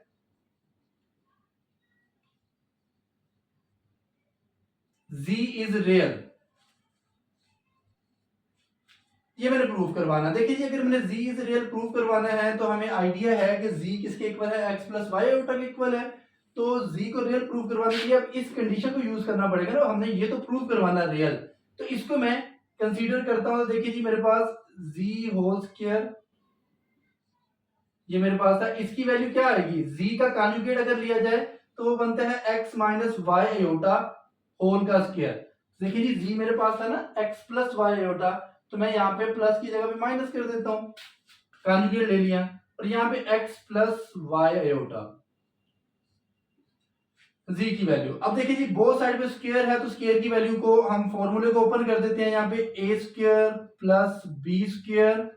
z is real. ये मैंने प्रूव करवाना। देखिए जी, अगर मैंने z इज रियल प्रूव करवाना है तो हमें आइडिया है कि z किसके इक्वल है, x प्लस वाई अयोटा के इक्वल है। तो z को रियल प्रूव करवाने के लिए अब इस कंडीशन को यूज करना पड़ेगा ना, हमने ये तो प्रूव करवाना रियल, तो इसको मैं कंसीडर करता हूं। तो देखिए जी, मेरे पास z होल स्क्वायर ये मेरे पास था, इसकी वैल्यू क्या आएगी, z का कॉन्जुगेट अगर लिया जाए तो वो बनता है x minus y iota whole का स्क्वायर। देखिए जी, z मेरे पास था ना x प्लस वाई अयोटा, तो मैं यहाँ पे प्लस की जगह पे माइनस कर देता हूं, कॉन्जुगेट ले लिया, और यहाँ पे x plus y iota z की वैल्यू। अब देखिए जी, बोथ साइड पे स्क्वायर है, तो स्क्वायर की वैल्यू को हम फॉर्मूले को ओपन कर देते हैं। यहाँ पे a square plus b square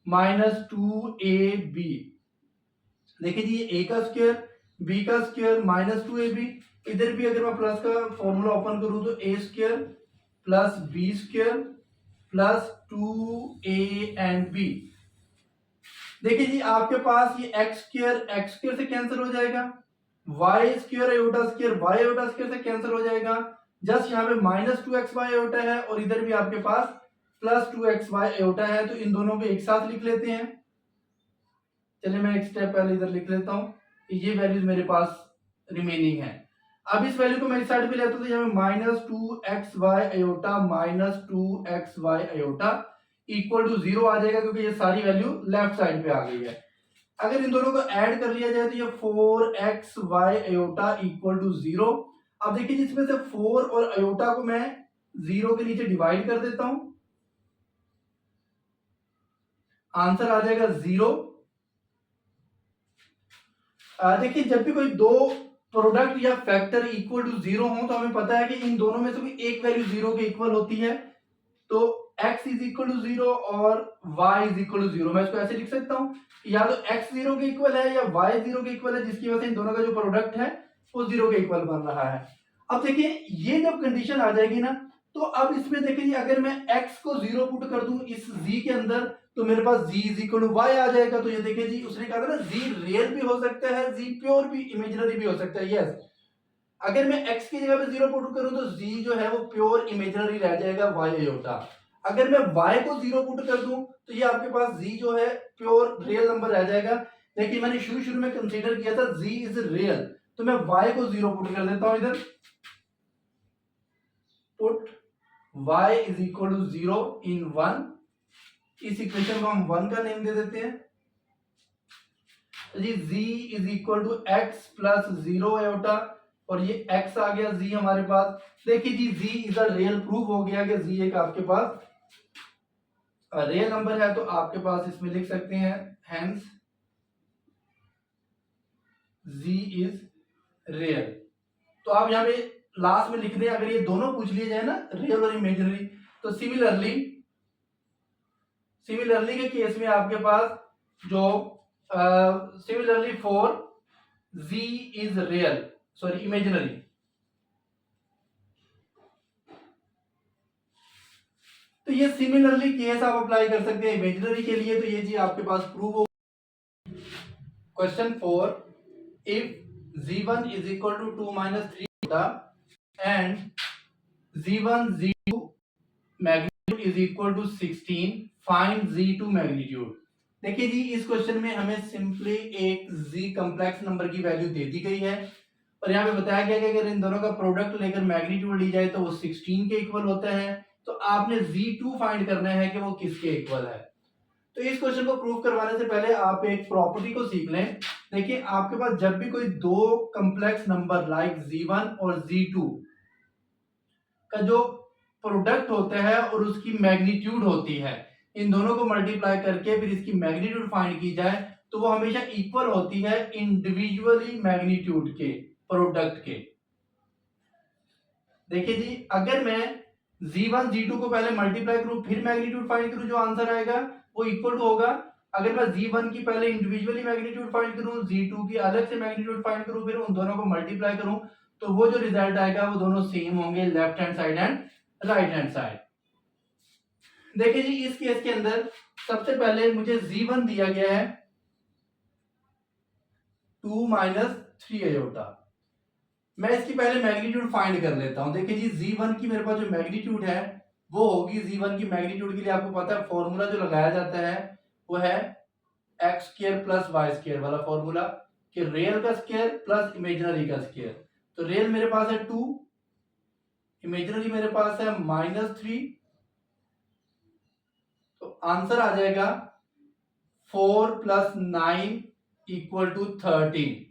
minus 2ab। देखिए जी, a का स्क्वायर b का स्क्वायर माइनस 2ab। इधर भी अगर मैं प्लस का फॉर्मूला ओपन करूं तो a square plus b square plus 2a and b। देखिए जी, आपके पास ये x स्क्वायर से कैंसिल हो जाएगा, y स्क्वायर अयोटा स्क्वायर से कैंसिल हो जाएगा। जस्ट यहाँ पे माइनस 2xy अयोटा है और इधर भी आपके पास प्लस 2xy अयोटा है, तो इन दोनों को एक साथ लिख लेते हैं। चलिए मैं एक स्टेप पहले इधर लिख लेता हूं, ये वैल्यूज मेरे पास रिमेनिंग है। अब इस वैल्यू को मैं इस साइड पे लेता हूं, तो यहाँ minus 2xy iota minus 2xy iota equal to 0 आ जाएगा, क्योंकि ये सारी वैल्यू लेफ्ट साइड पे आ गई है। अगर इन दोनों को ऐड कर लिया जाए तो ये 4xy अयोटा इक्वल टू 0। अब देखिए, जिसमें से 4 और अयोटा को मैं 0 के नीचे डिवाइड कर देता हूं, आंसर आ जाएगा 0। देखिए, जब भी कोई दो प्रोडक्ट या फैक्टर इक्वल टू 0 हो तो हमें पता है कि इन दोनों में से कोई एक वैल्यू 0 के इक्वल होती है। तो x इज इक्वल टू 0 और y इज इक्वल टू 0। मैं इसको ऐसे लिख सकता हूं, या तो x 0 के इक्वल है या y 0 के इक्वल है, जिसकी वजह से इन दोनों का जो प्रोडक्ट है वो 0 के इक्वल बन रहा है। अब देखिए, ये जब कंडीशन आ जाएगी ना, तो अब इसमें देखिए अगर मैं x को 0 पुट कर दूं इस z के अंदर तो मेरे पास z is equal to y आ जाएगा। तो ये देखिए जी उसने कहा था ना z रियल भी हो सकता है, z प्योर भी इमेजिनरी भी हो सकता है। यस, अगर मैं x की जगह पे 0 पुट करूं तो z जो है वो प्योर इमेजिनरी रह जाएगा y आयोटा। अगर मैं y को 0 पुट कर दूं तो ये आपके पास z जो है प्योर रियल नंबर रह जाएगा। लेकिन मैंने शुरू में कंसीडर किया था z इज रियल, तो मैं y को 0 पुट कर देता हूं इधर। Put y is equal to 0 in 1, इस इक्वेशन को हम 1 का नेम दे देते हैं। तो जी z is equal to x plus 0 iota, और ये x आ गया z हमारे पास। देखिए जी z is a real, proof हो गया कि z एक आपके पास रियल नंबर है। तो आपके पास इसमें लिख सकते हैं हेंस z इज रियल। तो आप यहाँ पे लास्ट में लिख दें, अगर ये दोनों पूछ लिए जाए ना रियल और इमेजिनरी, तो सिमिलरली के केस में आपके पास जो similarly for z is real sorry imaginary, तो ये सिमिलरली केस आप अप्लाई कर सकते हैं इमेजिनरी के लिए। तो ये जी आपके पास प्रूव हो। Question 4, if z1 is equal to 2 minus 3 and z1 z2 magnitude is equal to 16, find z2 magnitude. देखिए जी इस क्वेश्चन में हमें सिंपली एक z कॉम्प्लेक्स नंबर की वैल्यू दे दी गई है, और यहाँ पे बताया गया कि अगर इन दोनों का प्रोडक्ट लेकर मैग्नीट्यूड ली जाए तो वो 16 के इक्वल होता है। तो आपने z2 फाइंड करना है कि वो किसके इक्वल है। तो इस क्वेश्चन को प्रूव करवाने से पहले आप एक प्रॉपर्टी को सीख लें। देखिए आपके पास जब भी कोई दो कॉम्प्लेक्स नंबर लाइक z1 और z2 का जो प्रोडक्ट होता है और उसकी मैग्नीट्यूड होती है, इन दोनों को मल्टीप्लाई करके फिर इसकी मैग्नीट्यूड फाइंड की जाए तो वो हमेशा इक्वल होती है इंडिविजुअली मैग्नीट्यूड के प्रोडक्ट के। देखिए जी अगर मैं z1 z2 को पहले मल्टीप्लाई करूं फिर मैग्नीट्यूड फाइंड करूं, जो आंसर आएगा वो इक्वल टू होगा। अगर मैं z1 की पहले इंडिविजुअली मैग्नीट्यूड फाइंड करूं, z2 की अलग से मैग्नीट्यूड फाइंड करूं, फिर उन दोनों को मल्टीप्लाई करूं, तो वो जो रिजल्ट आएगा वो दोनों सेम होंगे left hand side and right hand side. देखिए जी इस केस के अंदर सबसे पहले मुझे z1 दिया गया है 2 माइनस 3 आयोटा। मैं इसकी पहले मैग्नीट्यूड फाइंड कर लेता हूं। देखिए जी z1 की मेरे पास जो मैग्नीट्यूड है वो होगी, z1 की मैग्नीट्यूड के लिए आपको पता है फॉर्मूला जो लगाया जाता है वो है x square plus y square वाला फॉर्मूला, कि रियल का स्क्वायर प्लस इमेजिनरी का स्क्वायर। तो रियल मेरे पास है 2, इमेजिनरी मेरे पास है -3, तो आंसर आ जाएगा 4 plus 9 equal to 13।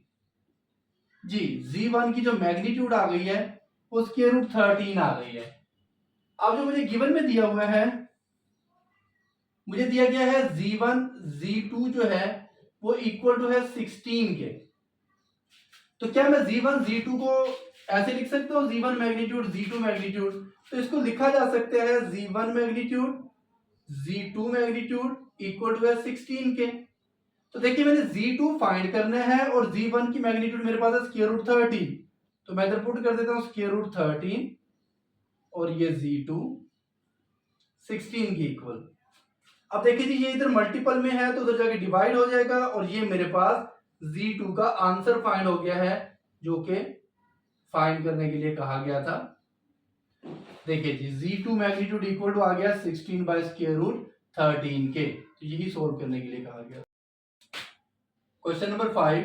Ji z1 की जो मैग्नीट्यूड आ गई है वो स्क्वायर रूट 13 आ गई है। अब जो मुझे गिवन में दिया हुआ है, मुझे दिया गया है z1 z2 जो है वो इक्वल टू है 16 के। तो क्या मैं z1 z2 को ऐसे लिख सकता हूं z1 मैग्नीट्यूड z2 मैग्नीट्यूड? तो इसको लिखा जा सकता है z1 magnitude z2 magnitude equal to है 16 के। तो देखिए मैंने z2 फाइंड करना है और z1 की मैग्नीट्यूड मेरे पास है स्क्वायर रूट 13, तो मैं इधर पुट कर देता हूं स्क्वायर रूट 13 और ये z2 16 की इक्वल। अब देखिए जी ये इधर मल्टीपल में है तो उधर जाके डिवाइड हो जाएगा, और ये मेरे पास z2 का आंसर फाइंड हो गया है जो कि फाइंड करने के लिए कहा गया था। देखिए जी z2 मैग्नीट्यूड इक्वल टू आ गया 16 बाय स्क्वायर रूट 13 के, तो यही सोल्व करने के लिए कहा गया। Question number 5,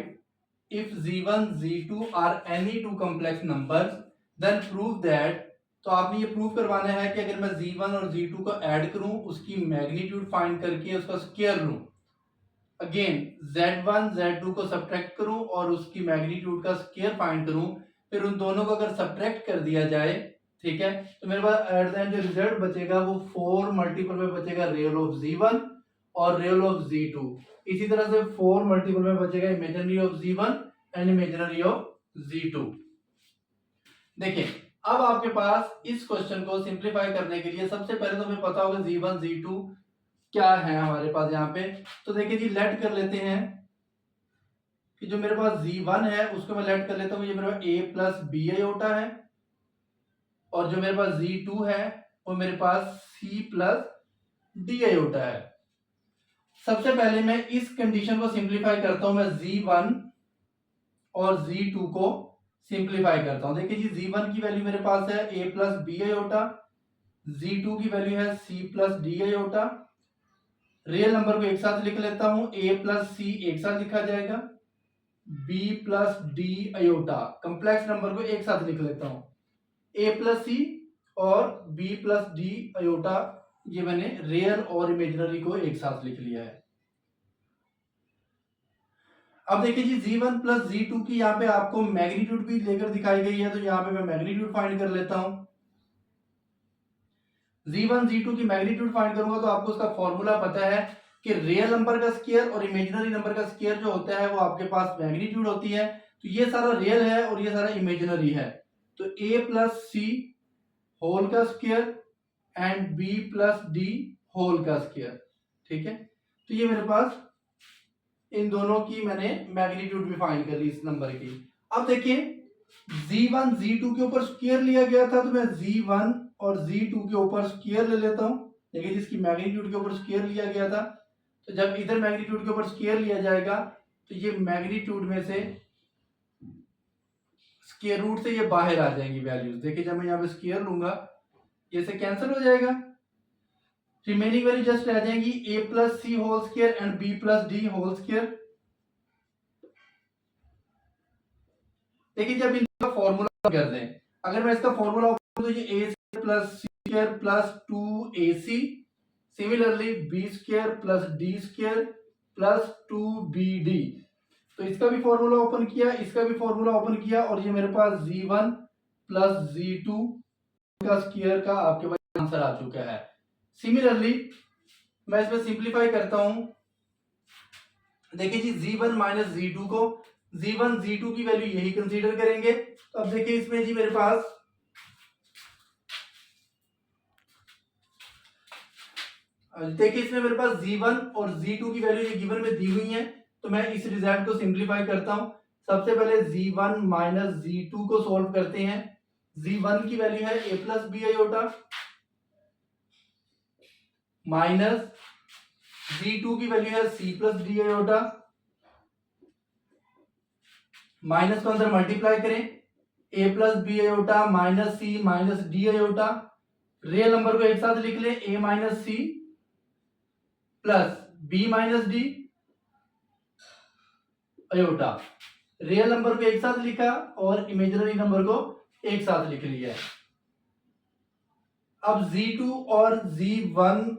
if z1 z2 are any two complex numbers then prove that. तो आपने ये प्रूव करवाना है कि अगर मैं z1 और z2 को ऐड करूं उसकी मैग्नीट्यूड फाइंड करके उसका स्क्वायर लूं, अगेन z1 z2 को सब्ट्रैक्ट करूं और उसकी मैग्नीट्यूड का स्क्वायर फाइंड करूं, फिर उन दोनों को अगर सब्ट्रैक्ट कर दिया जाए, ठीक है, तो मेरे पास एट द एंड जो रिजल्ट बचेगा वो 4 मल्टीपल में बचेगा रियल ऑफ z1 और रियल ऑफ z2। इसी तरह से 4 मल्टीपल में बचेगा imaginary of z1 and imaginary of z2। देखिए अब आपके पास इस क्वेश्चन को सिंप्लीफाई करने के लिए सबसे पहले तो हमें पता होगा z1 z2 क्या है हमारे पास यहाँ पे। तो देखिए जी लेट कर लेते हैं कि जो मेरे पास z1 है उसको मैं लेट कर लेता हूँ, ये मेरे पास a प्लस बी आयोटा है, और जो मेरे पास Z2 है वो मेरे पास C प्लस D आयोटा है। सबसे पहले मैं इस कंडीशन को सिंप्लीफाई करता हूं, मैं Z1 और Z2 को सिंप्लीफाई करता हूं। देखिए जी, Z1 की वैल्यू मेरे पास है A plus B iota, Z2 की वैल्यू है C plus D iota. Real number को एक साथ लिख लेता हूं, A प्लस C एक साथ लिखा जाएगा, B plus D iota. Complex number को एक साथ लिख लेता हूं, A प्लस C और B प्लस D आयोटा। ये मैंने रियल और इमेजिनरी को एक साथ लिख लिया है। अब देखिए जी, Z1 प्लस Z2 की यहाँ पे आपको मैग्नीट्यूड भी लेकर दिखाई गई है, तो यहाँ पे मैं मैग्नीट्यूड फाइंड कर लेता हूं। Z1 Z2 की मैग्नीट्यूड फाइंड करूंगा तो आपको उसका फॉर्मूला पता है कि रियल नंबर का स्क्वायर और इमेजिनरी नंबर का स्क्वायर जो होता है वो आपके पास मैग्नीट्यूड होती है। तो ये सारा रियल है और ये सारा इमेजिनरी है, तो A प्लस C होल का square and B plus D whole का स्क्वायर। ठीक है, तो ये मेरे पास इन दोनों की मैंने मैग्नीट्यूड भी फाइंड कर ली इस नंबर की। अब देखिए, Z1 Z2 के ऊपर स्क्वायर लिया गया था, तो मैं Z1 और Z2 के ऊपर स्क्वायर ले लेता हूं। देखिए, जिसकी मैग्नीट्यूड के ऊपर स्क्वायर लिया गया था, तो जब इधर मैग्नीट्यूड के ऊपर स्क्वायर लिया जाएगा तो ये मैग्नीट्यूड में से स्क्वायर रूट से ये बाहर आ जाएंगी वैल्यूज। देखिए, जब मैं यहाँ पे स्क्वायर लूंगा ये से कैंसिल हो जाएगा, रिमेनिंग वैल्यू जस्ट रह जाएंगी A plus C whole square and B plus D whole square. देखिए, जब इनका फॉर्मूला कर दें, अगर मैं इसका फॉर्मूला तो ये A square plus C square plus 2AC, similarly B square plus D square plus 2BD। तो इसका भी फॉर्मूला ओपन किया, इसका भी फॉर्मूला ओपन किया, और ये मेरे पास Z1 प्लस Z2 का स्क्वायर का आपके पास आंसर आ चुका है। सिमिलरली मैं इसमें सिंप्लीफाई करता हूं। देखिए जी, Z1 माइनस Z2 को Z1 Z2 की वैल्यू यही कंसीडर करेंगे। तो अब देखिए इसमें जी मेरे पास Z1 और Z2 की वैल्यू ये गिवन में दी हुई है, तो मैं इस रिजल्ट को सिंप्लीफाई करता हूं। सबसे पहले Z1 माइनस Z2 को सॉल्व करते हैं। Z1 की वैल्यू है A plus B iota minus Z2 की वैल्यू है C plus D iota, minus को अंदर मल्टीप्लाई करें, A plus B iota minus C minus D iota. Real number को एक साथ लिख लें, A minus C plus B minus D iota. Real number को एक साथ लिखा और इमेजिनरी नंबर को एक साथ लिख लिया है। अब Z2 और Z1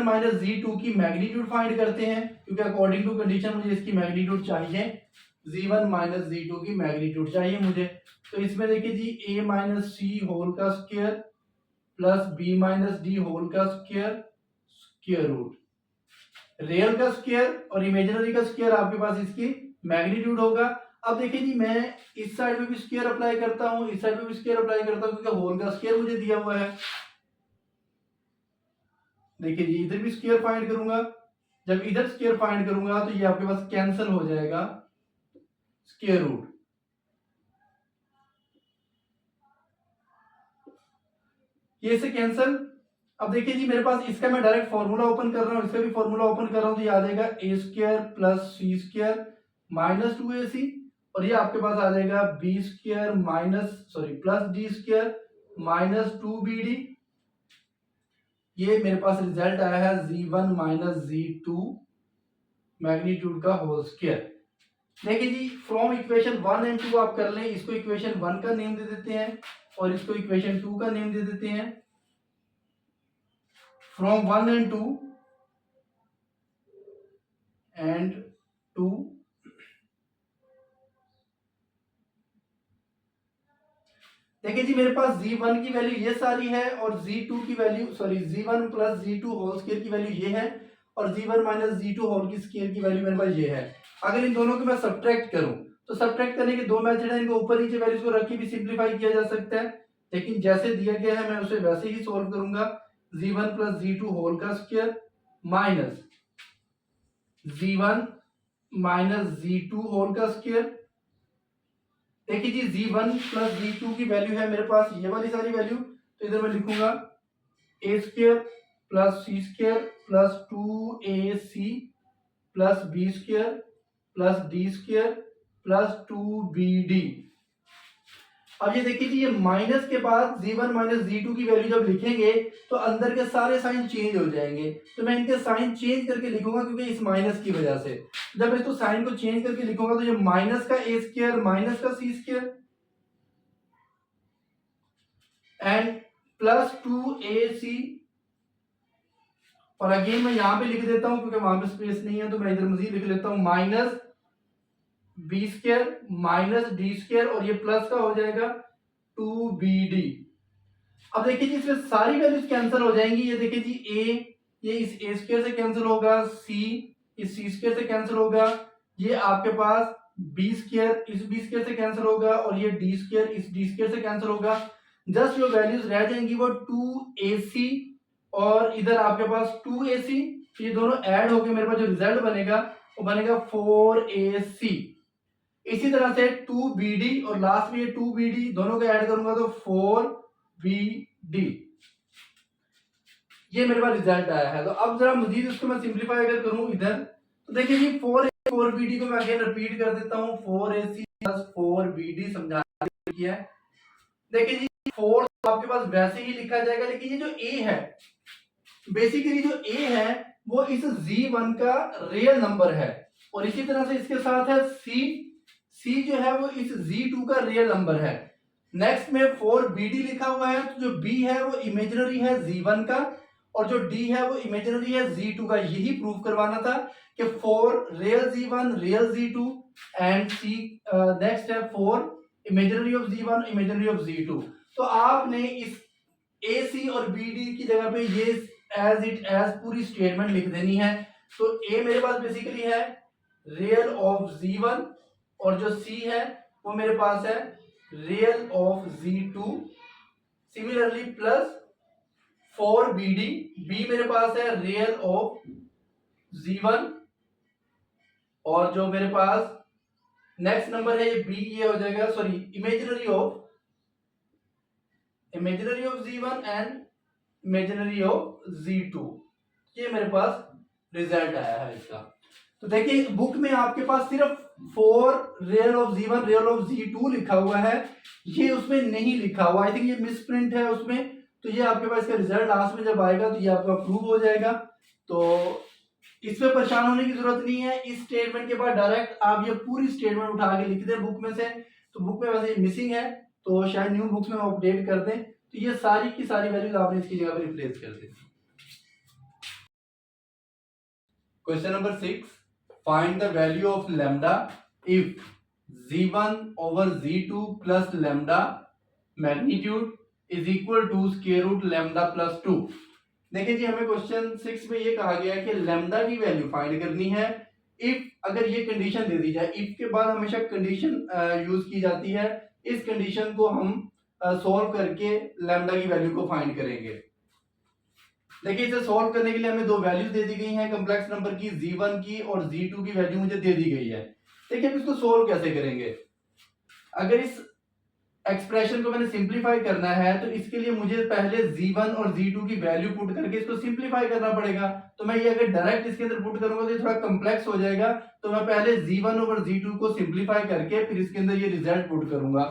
माइनस Z2 की मैग्नीट्यूड फाइंड करते हैं, क्योंकि अकॉर्डिंग टू कंडीशन मुझे इसकी मैग्नीट्यूड चाहिए। Z1 माइनस Z2 की मैग्नीट्यूड चाहिए मुझे। तो इसमें देखिए जी, A माइनस C होल का square plus B minus D whole का स्क्वायर स्क्वायर रूट। रियल का स्क्वायर और इमेजिनरी का स्क्वायर आपके पास इसकी मैग्नीट्यूड होगा। अब देखिए जी, मैं इस साइड में भी स्क्वायर अप्लाई करता हूं, इस साइड में भी स्क्वायर अप्लाई करता हूं, क्योंकि होल का स्क्वायर मुझे दिया हुआ है। देखिए जी, इधर भी स्क्वायर फाइंड करूंगा, जब इधर स्क्वायर फाइंड करूंगा तो ये आपके पास कैंसिल हो जाएगा स्क्वायर रूट। ये से कैंसिल। अब देखिए जी, मेरे पास इसका मैं डायरेक्ट फॉर्मूला ओपन कर रहा हूं, इसका भी फॉर्मूला ओपन कर रहा हूं, तो ये आ जाएगा A square plus C square minus 2AC, और ये आपके पास आ जाएगा B square plus D square minus 2BD। ये मेरे पास रिजल्ट आया है Z1 माइनस Z2 मैग्नीट्यूड का होल स्क्वायर। देखिए जी, फ्रॉम इक्वेशन 1 एंड 2 आप कर लें, इसको इक्वेशन 1 का नेम दे देते हैं और इसको इक्वेशन 2 का नेम दे देते हैं। फ्रॉम 1 एंड 2 देखिए जी, मेरे पास Z1 की वैल्यू ये सारी है और Z2 की value Z1 plus Z2 whole square की वैल्यू ये है, और Z1 माइनस Z2 होल की स्क्वायर की वैल्यू मेरे पास ये है। अगर इन दोनों को मैं सब्ट्रैक्ट करूं तो सब्ट्रैक्ट करने के दो मेथड हैं, इनको ऊपर नीचे वैल्यूज को रख के भी सिंप्लीफाई किया जा सकता है, लेकिन जैसे दिया गया है मैं उसे वैसे ही सोल्व करूंगा। Z1 प्लस Z2 होल का square minus Z1 minus Z2 whole का स्क्वायर देखिए जी z1 प्लस z2 की वैल्यू है मेरे पास ये वाली सारी वैल्यू, तो इधर मैं लिखूंगा a square plus c square plus 2ac plus b square plus d square plus 2bd। अब ये देखिए जी, ये माइनस के बाद z1 माइनस z2 की वैल्यू जब लिखेंगे तो अंदर के सारे साइन चेंज हो जाएंगे, तो मैं इनके साइन चेंज करके लिखूंगा क्योंकि इस माइनस की वजह से। जब मैं इसको साइन को चेंज करके लिखूंगा तो ये माइनस का a स्क्वायर माइनस का c square and plus 2ac, और अगेन मैं यहां पे लिख देता हूं क्योंकि वहां पे स्पेस नहीं है तो मैं इधर मजीद लिख लेता हूं minus b square minus d square, और ये प्लस का हो जाएगा 2bd। अब देखिए जी, इसमें सारी वैल्यूज कैंसिल हो जाएंगी। ये देखिए जी, a ये इस a स्क्वायर से कैंसिल होगा, c इस c स्क्वायर से कैंसिल होगा, ये आपके पास b स्क्वायर इस b स्क्वायर से कैंसिल होगा, और ये d स्क्वायर इस d स्क्वायर से कैंसिल होगा। जस्ट जो वैल्यूज रह जाएंगी वो 2ac और इधर आपके पास 2ac, तो ये दोनों ऐड होके मेरे पास जो रिजल्ट बनेगा वो बनेगा 4ac। इसी तरह से 2bd और लास्ट में ये 2bd दोनों को ऐड करूंगा तो 4bd। ये मेरे पास रिजल्ट आया है। तो अब जरा मजीद इसको मैं सिंपलीफाई अगर करूं इधर, तो देखिए जी 4bd को मैं अगेन रिपीट कर देता हूं, 4ac प्लस 4bd समझा दिया है। देखिए जी 4 तो आपके पास वैसे ही लिखा जाएगा, लेकिन ये जो a है, बेसिकली जो a है वो इस z1 का रियल नंबर है, और इसी तरह से इसके साथ है c जो है वो इस z2 का रियल नंबर है। नेक्स्ट में 4bd लिखा हुआ है, तो जो b है वो इमेजिनरी है z1 का, और जो d है वो इमेजिनरी है z2 का। यही प्रूव करवाना था कि 4 real z1 real z2 and c next है 4 imaginary of z1 imaginary of z2। तो आपने इस ac और bd की जगह पे ये एज इट एज पूरी स्टेटमेंट लिख देनी है। तो a मेरे पास बेसिकली है रियल ऑफ z1, और जो c है वो मेरे पास है real of z2। Similarly plus 4bd, b मेरे पास है रियल ऑफ z1, और जो मेरे पास नेक्स्ट नंबर है ये b, ये हो जाएगा sorry imaginary of z1 and imaginary of z2। ये मेरे पास रिजल्ट आया है इसका। तो देखिए बुक में आपके पास सिर्फ 4 real of z1 real of z2 लिखा हुआ है, ये उसमें नहीं लिखा हुआ। आई थिंक ये मिसप्रिंट है उसमें, तो ये आपके पास इसका रिजल्ट लास्ट में जब आएगा तो ये आपका प्रूव हो जाएगा। तो इसमें परेशान होने की जरूरत नहीं है। इस स्टेटमेंट के बाद डायरेक्ट आप ये पूरी स्टेटमेंट उठा के लिख दें बुक में से। तो बुक में वैसे मिसिंग है, तो शायद न्यू बुक्स में अपडेट कर दें, तो ये सारी की सारी वैल्यूज आपने इसकी जगह पर रिप्लेस कर दें। Question number 6, find the value of lambda if z1 over z2 plus lambda magnitude is equal to square root lambda plus 2। देखिए जी, हमें क्वेश्चन 6 में ये कहा गया है कि लैम्डा की वैल्यू फाइंड करनी है इफ, अगर ये कंडीशन दे दी जाए। इफ के बाद हमेशा कंडीशन यूज की जाती है, इस कंडीशन को हम सॉल्व करके लैम्डा की वैल्यू को फाइंड करेंगे। देखिए इसे सॉल्व करने के लिए हमें दो वैल्यूज दे दी गई हैं कॉम्प्लेक्स नंबर की, z1 की और z2 की वैल्यू मुझे दे दी गई है। देखिए अब इसको सॉल्व कैसे करेंगे। अगर इस एक्सप्रेशन को मैंने सिंपलीफाई करना है तो इसके लिए मुझे पहले z1 और z2 की वैल्यू पुट करके इसको सिंपलीफाई करना पड़ेगा। तो मैं ये अगर डायरेक्ट इसके अंदर पुट करूंगा तो ये थोड़ा कॉम्प्लेक्स हो जाएगा, तो मैं पहले z1 ओवर z2 को सिंपलीफाई करके फिर इसके अंदर ये रिजल्ट पुट करूंगा।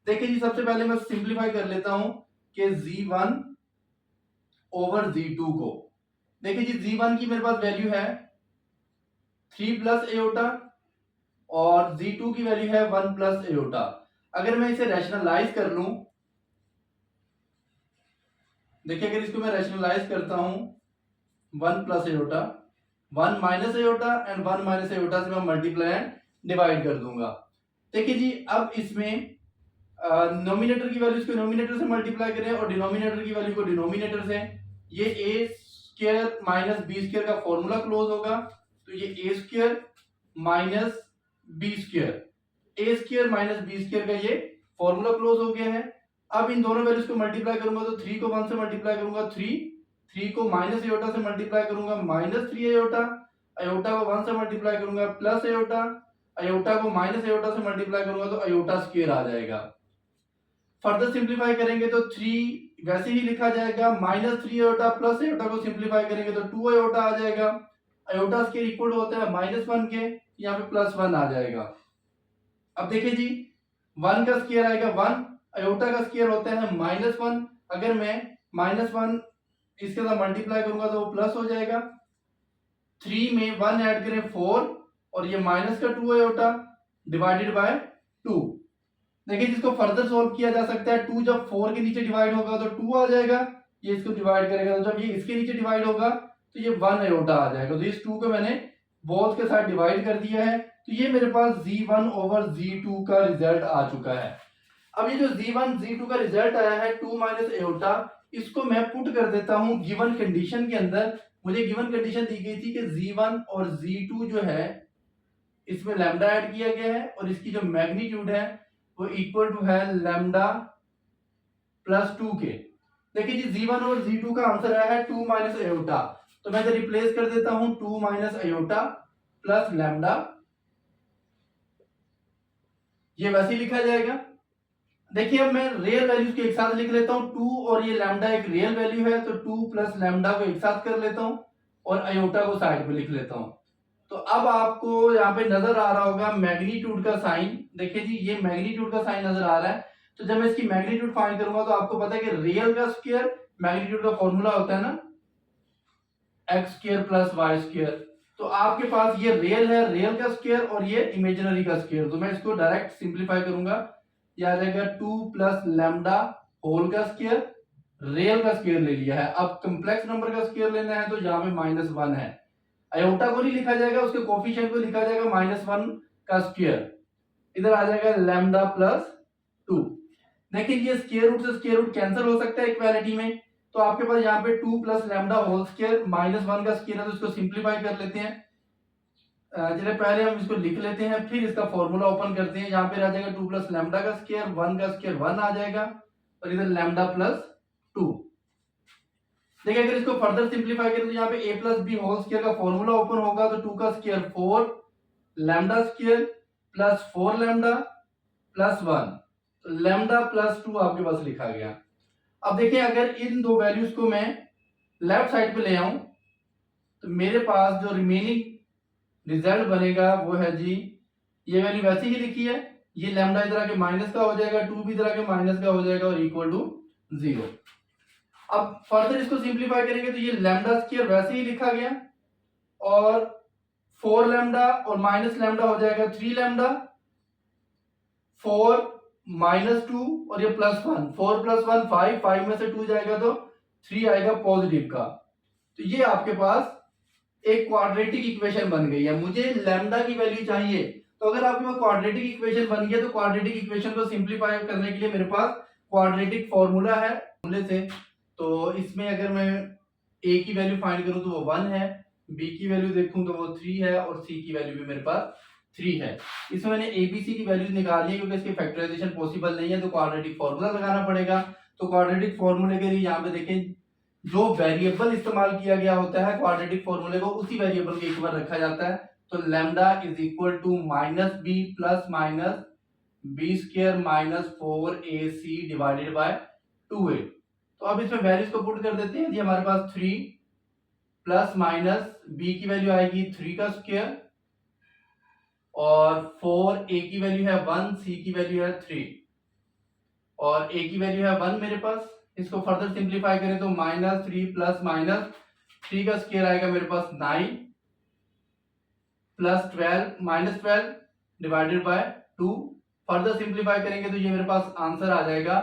देखिए जी, सबसे पहले मैं सिंपलीफाई कर लेता हूं कि z1 ओवर z2 को। देखिए जी, z1 की मेरे पास वैल्यू है 3 प्लस एयोटा और z2 की वैल्यू है 1 प्लस एयोटा। अगर मैं इसे रैशनलाइज कर लूं, देखिए अगर इसको मैं रैशनलाइज करता हूं 1 plus aorta 1 minus aorta and 1 minus aorta से मैं मल्टीप्लाई एंड डिवाइड कर दूंगा। देखिए जी, अब इसमें नोमिनेटर की वैल्यू को नोमिनेटर से मल्टीप्लाई करें और डिनोमिनेटर की वैल्यू को डिनोमिनेटर से। ये ए स्क्वायर माइनस बी स्क्वायर का फॉर्मूला क्लोज होगा, तो ये ए स्क्वायर माइनस बी स्क्वायर, ए स्क्वायर माइनस बी स्क्वायर का ये फॉर्मूला क्लोज हो गया है। अब इन दोनों वैल्यूज को मल्टीप्लाई करूंगा तो 3 को 1 से मल्टीप्लाई करूंगा 3 को माइनस एयोटा से मल्टीप्लाई करूंगा माइनस 3 एयोटा, एयोटा को 1 से मल्टीप्लाई करूंगा प्लस एयोटा, अयोटा को माइनस अयोटा से मल्टीप्लाई करूंगा तो अयोटा स्क्वायर आ जाएगा। फर्दर सिंप्लीफाई करेंगे तो 3 वैसे ही लिखा जाएगा, माइनस 3 अयोटा प्लस अयोटा को सिंप्लीफाई करेंगे तो 2 अयोटा आ जाएगा। अयोटा स्क्वायर इक्वल होता है -1 के, यहाँ पे +1 आ जाएगा। अब देखिए जी, 1 का स्क्वायर आएगा 1, अयोटा का स्क्वायर होता है -1। अगर मैं -1 इसके साथ मल्टीप्लाई करूंगा तो वो प्लस हो जाएगा। 3 में 1 ऐड करें 4 और ये माइनस का 2 अयोटा डिवाइडेड बाय 2। देखिए जिसको फर्दर सॉल्व किया जा सकता है, 2 जब 4 के नीचे डिवाइड होगा तो 2 आ जाएगा, ये इसको डिवाइड करेगा तो जब ये इसके नीचे डिवाइड होगा तो ये 1 अयोटा आ जाएगा। तो इस 2 को मैंने बोथ के साथ डिवाइड कर दिया है, तो ये मेरे पास Z1 ओवर Z2 का रिजल्ट आ चुका है। अब ये जो Z1 Z2 का रिजल्ट आया है 2 माइनस अयोटा, इसको मैं पुट कर देता हूं गिवन कंडीशन के अंदर। मुझे गिवन कंडीशन दी गई थी कि Z1 और Z2 जो है इसमें लैम्डा ऐड किया गया है और इसकी जो मैग्नीट्यूड है वो इक्वल टू है लैम्डा प्लस 2 के। देखिए जी Z1 और Z2 का आंसर आया है 2 माइनस अयोटा, तो मैं इधर रिप्लेस कर देता हूं 2 माइनस अयोटा प्लस लैम्डा, ये वैसे ही लिखा जाएगा। देखिए अब मैं रियल वैल्यूज के एक साथ लिख लेता हूं, 2 और ये लैम्डा एक रियल वैल्यू है तो 2 प्लस लैम्डा को एक साथ कर लेता हूं और अयोटा को साइड पे लिख लेता हूं। तो अब आपको यहाँ पे नजर आ रहा होगा मैग्नीट्यूड का साइन। देखिए जी ये मैग्नीट्यूड का साइन नजर आ रहा है, तो जब मैं इसकी मैग्नीट्यूड फाइंड करूंगा तो आपको पता है कि रियल का स्क्वायर मैग्नीट्यूड का फॉर्मूला होता है ना, x square plus y square. तो आपके पास ये रियल है, रियल का स्क्वायर और ये इमेजिनरी का स्क्वायर, तो मैं इसको डायरेक्ट सिंप्लीफाई करूंगा, यह आ जाएगा 2 प्लस लैम्डा होल का स्क्वायर, रियल का स्क्वायर ले लिया है। अब कॉम्प्लेक्स नंबर का स्क्वायर लेना है तो यहाँ पे -1 है, अयोटा को नहीं लिखा जाएगा, उसके कोफिशिएंट को लिखा जाएगा -1 का स्क्वायर, इधर आ जाएगा लैम्डा प्लस 2। देखिए ये स्क्वायर रूट से स्क्वायर रूट कैंसिल हो सकता है इक्वालिटी में, तो आपके पास यहाँ पे 2 प्लस लैम्डा होल स्क्वायर -1 का स्क्वायर है, तो इसको सिंप्लीफाई कर लेते हैं। चलिए पहले हम इसको लिख लेते हैं फिर इसका फॉर्मूला ओपन करते हैं। यहाँ पे आ जाएगा 2 प्लस लैम्डा का स्क्वायर, 1 का स्क्वायर 1 आ जाएगा और इधर लैम्डा प्लस 2। देखिए अगर इसको फर्दर सिंप्लीफाई करें तो यहाँ पे a plus b whole square का फॉर्मूला ओपन होगा, तो 2 का square 4 lambda square plus 4 lambda plus 1, तो लैम्डा प्लस 2 आपके पास लिखा गया। अब देखिए अगर इन दो वैल्यूज को मैं लेफ्ट साइड पे ले आऊं तो मेरे पास जो रिमेनिंग रिजल्ट बनेगा वो है जी, ये वैल्यू वैसे ही लिखी है, ये लैम्डा इधर आके माइनस का हो जाएगा, 2 भी इधर आके माइनस का हो जाएगा और इक्वल टू 0। अब फर्दर इसको सिंप्लीफाई करेंगे तो ये लैम्डा स्क्वायर वैसे ही लिखा गया और 4 लैम्डा और माइनस लैम्डा हो जाएगा 3 लैम्डा, 4 -2 और ये +1, 4 + 1 5, 5 में से 2 जाएगा तो 3 आएगा पॉजिटिव का। तो ये आपके पास एक क्वाड्रेटिक इक्वेशन बन गई है। मुझे लैम्डा की वैल्यू चाहिए, तो अगर आपके पास क्वाड्रेटिक इक्वेशन बन गया तो क्वाड्रेटिक इक्वेशन को सिंप्लीफाई करने के लिए मेरे पास क्वाड्रेटिक फॉर्मूला है फॉर्मूले से। तो इसमें अगर मैं a की वैल्यू फाइंड करूं तो वो 1 है, b की वैल्यू देखूं तो वो 3 है और c की वैल्यू भी मेरे पास 3 है। इसमें मैंने abc की वैल्यूज निकाली है क्योंकि इसकी फैक्टराइजेशन पॉसिबल नहीं है, तो क्वाड्रेटिक फॉर्मूला लगाना पड़ेगा। तो क्वाड्रेटिक फॉर्मूले के लिए यहाँ पे देखें जो वेरिएबल इस्तेमाल किया गया होता है क्वाड्रेटिक फॉर्मूले को उसी वेरिएबल के एक बार रखा जाता है। तो lambda is equal to -b plus minus b square minus 4ac divided by 2a। तो अब इसमें वैल्यूज को पुट कर देते हैं जी, हमारे पास 3 प्लस माइनस b की वैल्यू आएगी 3 का स्क्वायर और 4a की वैल्यू है 1, c की वैल्यू है 3 और a की वैल्यू है 1 मेरे पास। इसको फर्दर सिंप्लीफाई करें तो -3 प्लस माइनस 3 का स्क्वायर आएगा मेरे पास 9 plus 12 divided by 2। Further simplify करेंगे तो ये मेरे पास आंसर आ जाएगा,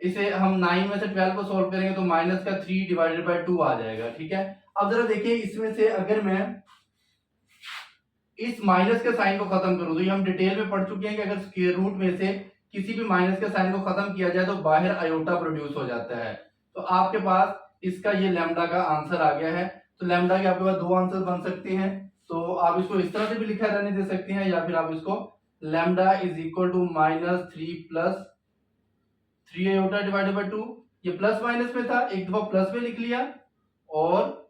इसे हम 9 में से 12 को सॉल्व करेंगे तो माइनस का 3 डिवाइडेड बाय 2 आ जाएगा। ठीक है, अब जरा देखिए इसमें से अगर मैं इस माइनस के साइन को खत्म करूं तो ये हम डिटेल में पढ़ चुके हैं कि अगर स्क्वायर रूट में से किसी भी माइनस के साइन को खत्म किया जाए तो बाहर अयोटा प्रोड्यूस हो जाता है। तो आपके पास इसका ये लैम्डा का आंसर आ गया है। तो लैम्डा के आपके पास दो आंसर बन सकते हैं, तो आप इसको इस तरह से भी लिखा रहने दे सकते हैं या फिर आप इसको lambda is equal to -3 plus 3 iota divided by 2, ये प्लस माइनस में था, एक दफा प्लस में लिख लिया और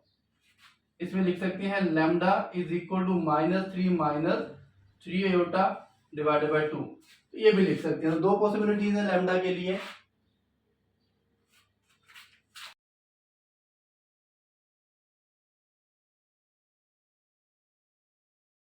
इसमें लिख सकते हैं lambda is equal to -3 minus 3 iota divided by 2, ये भी लिख सकते हैं। तो दो पॉसिबिलिटीज हैं लैम्डा के लिए,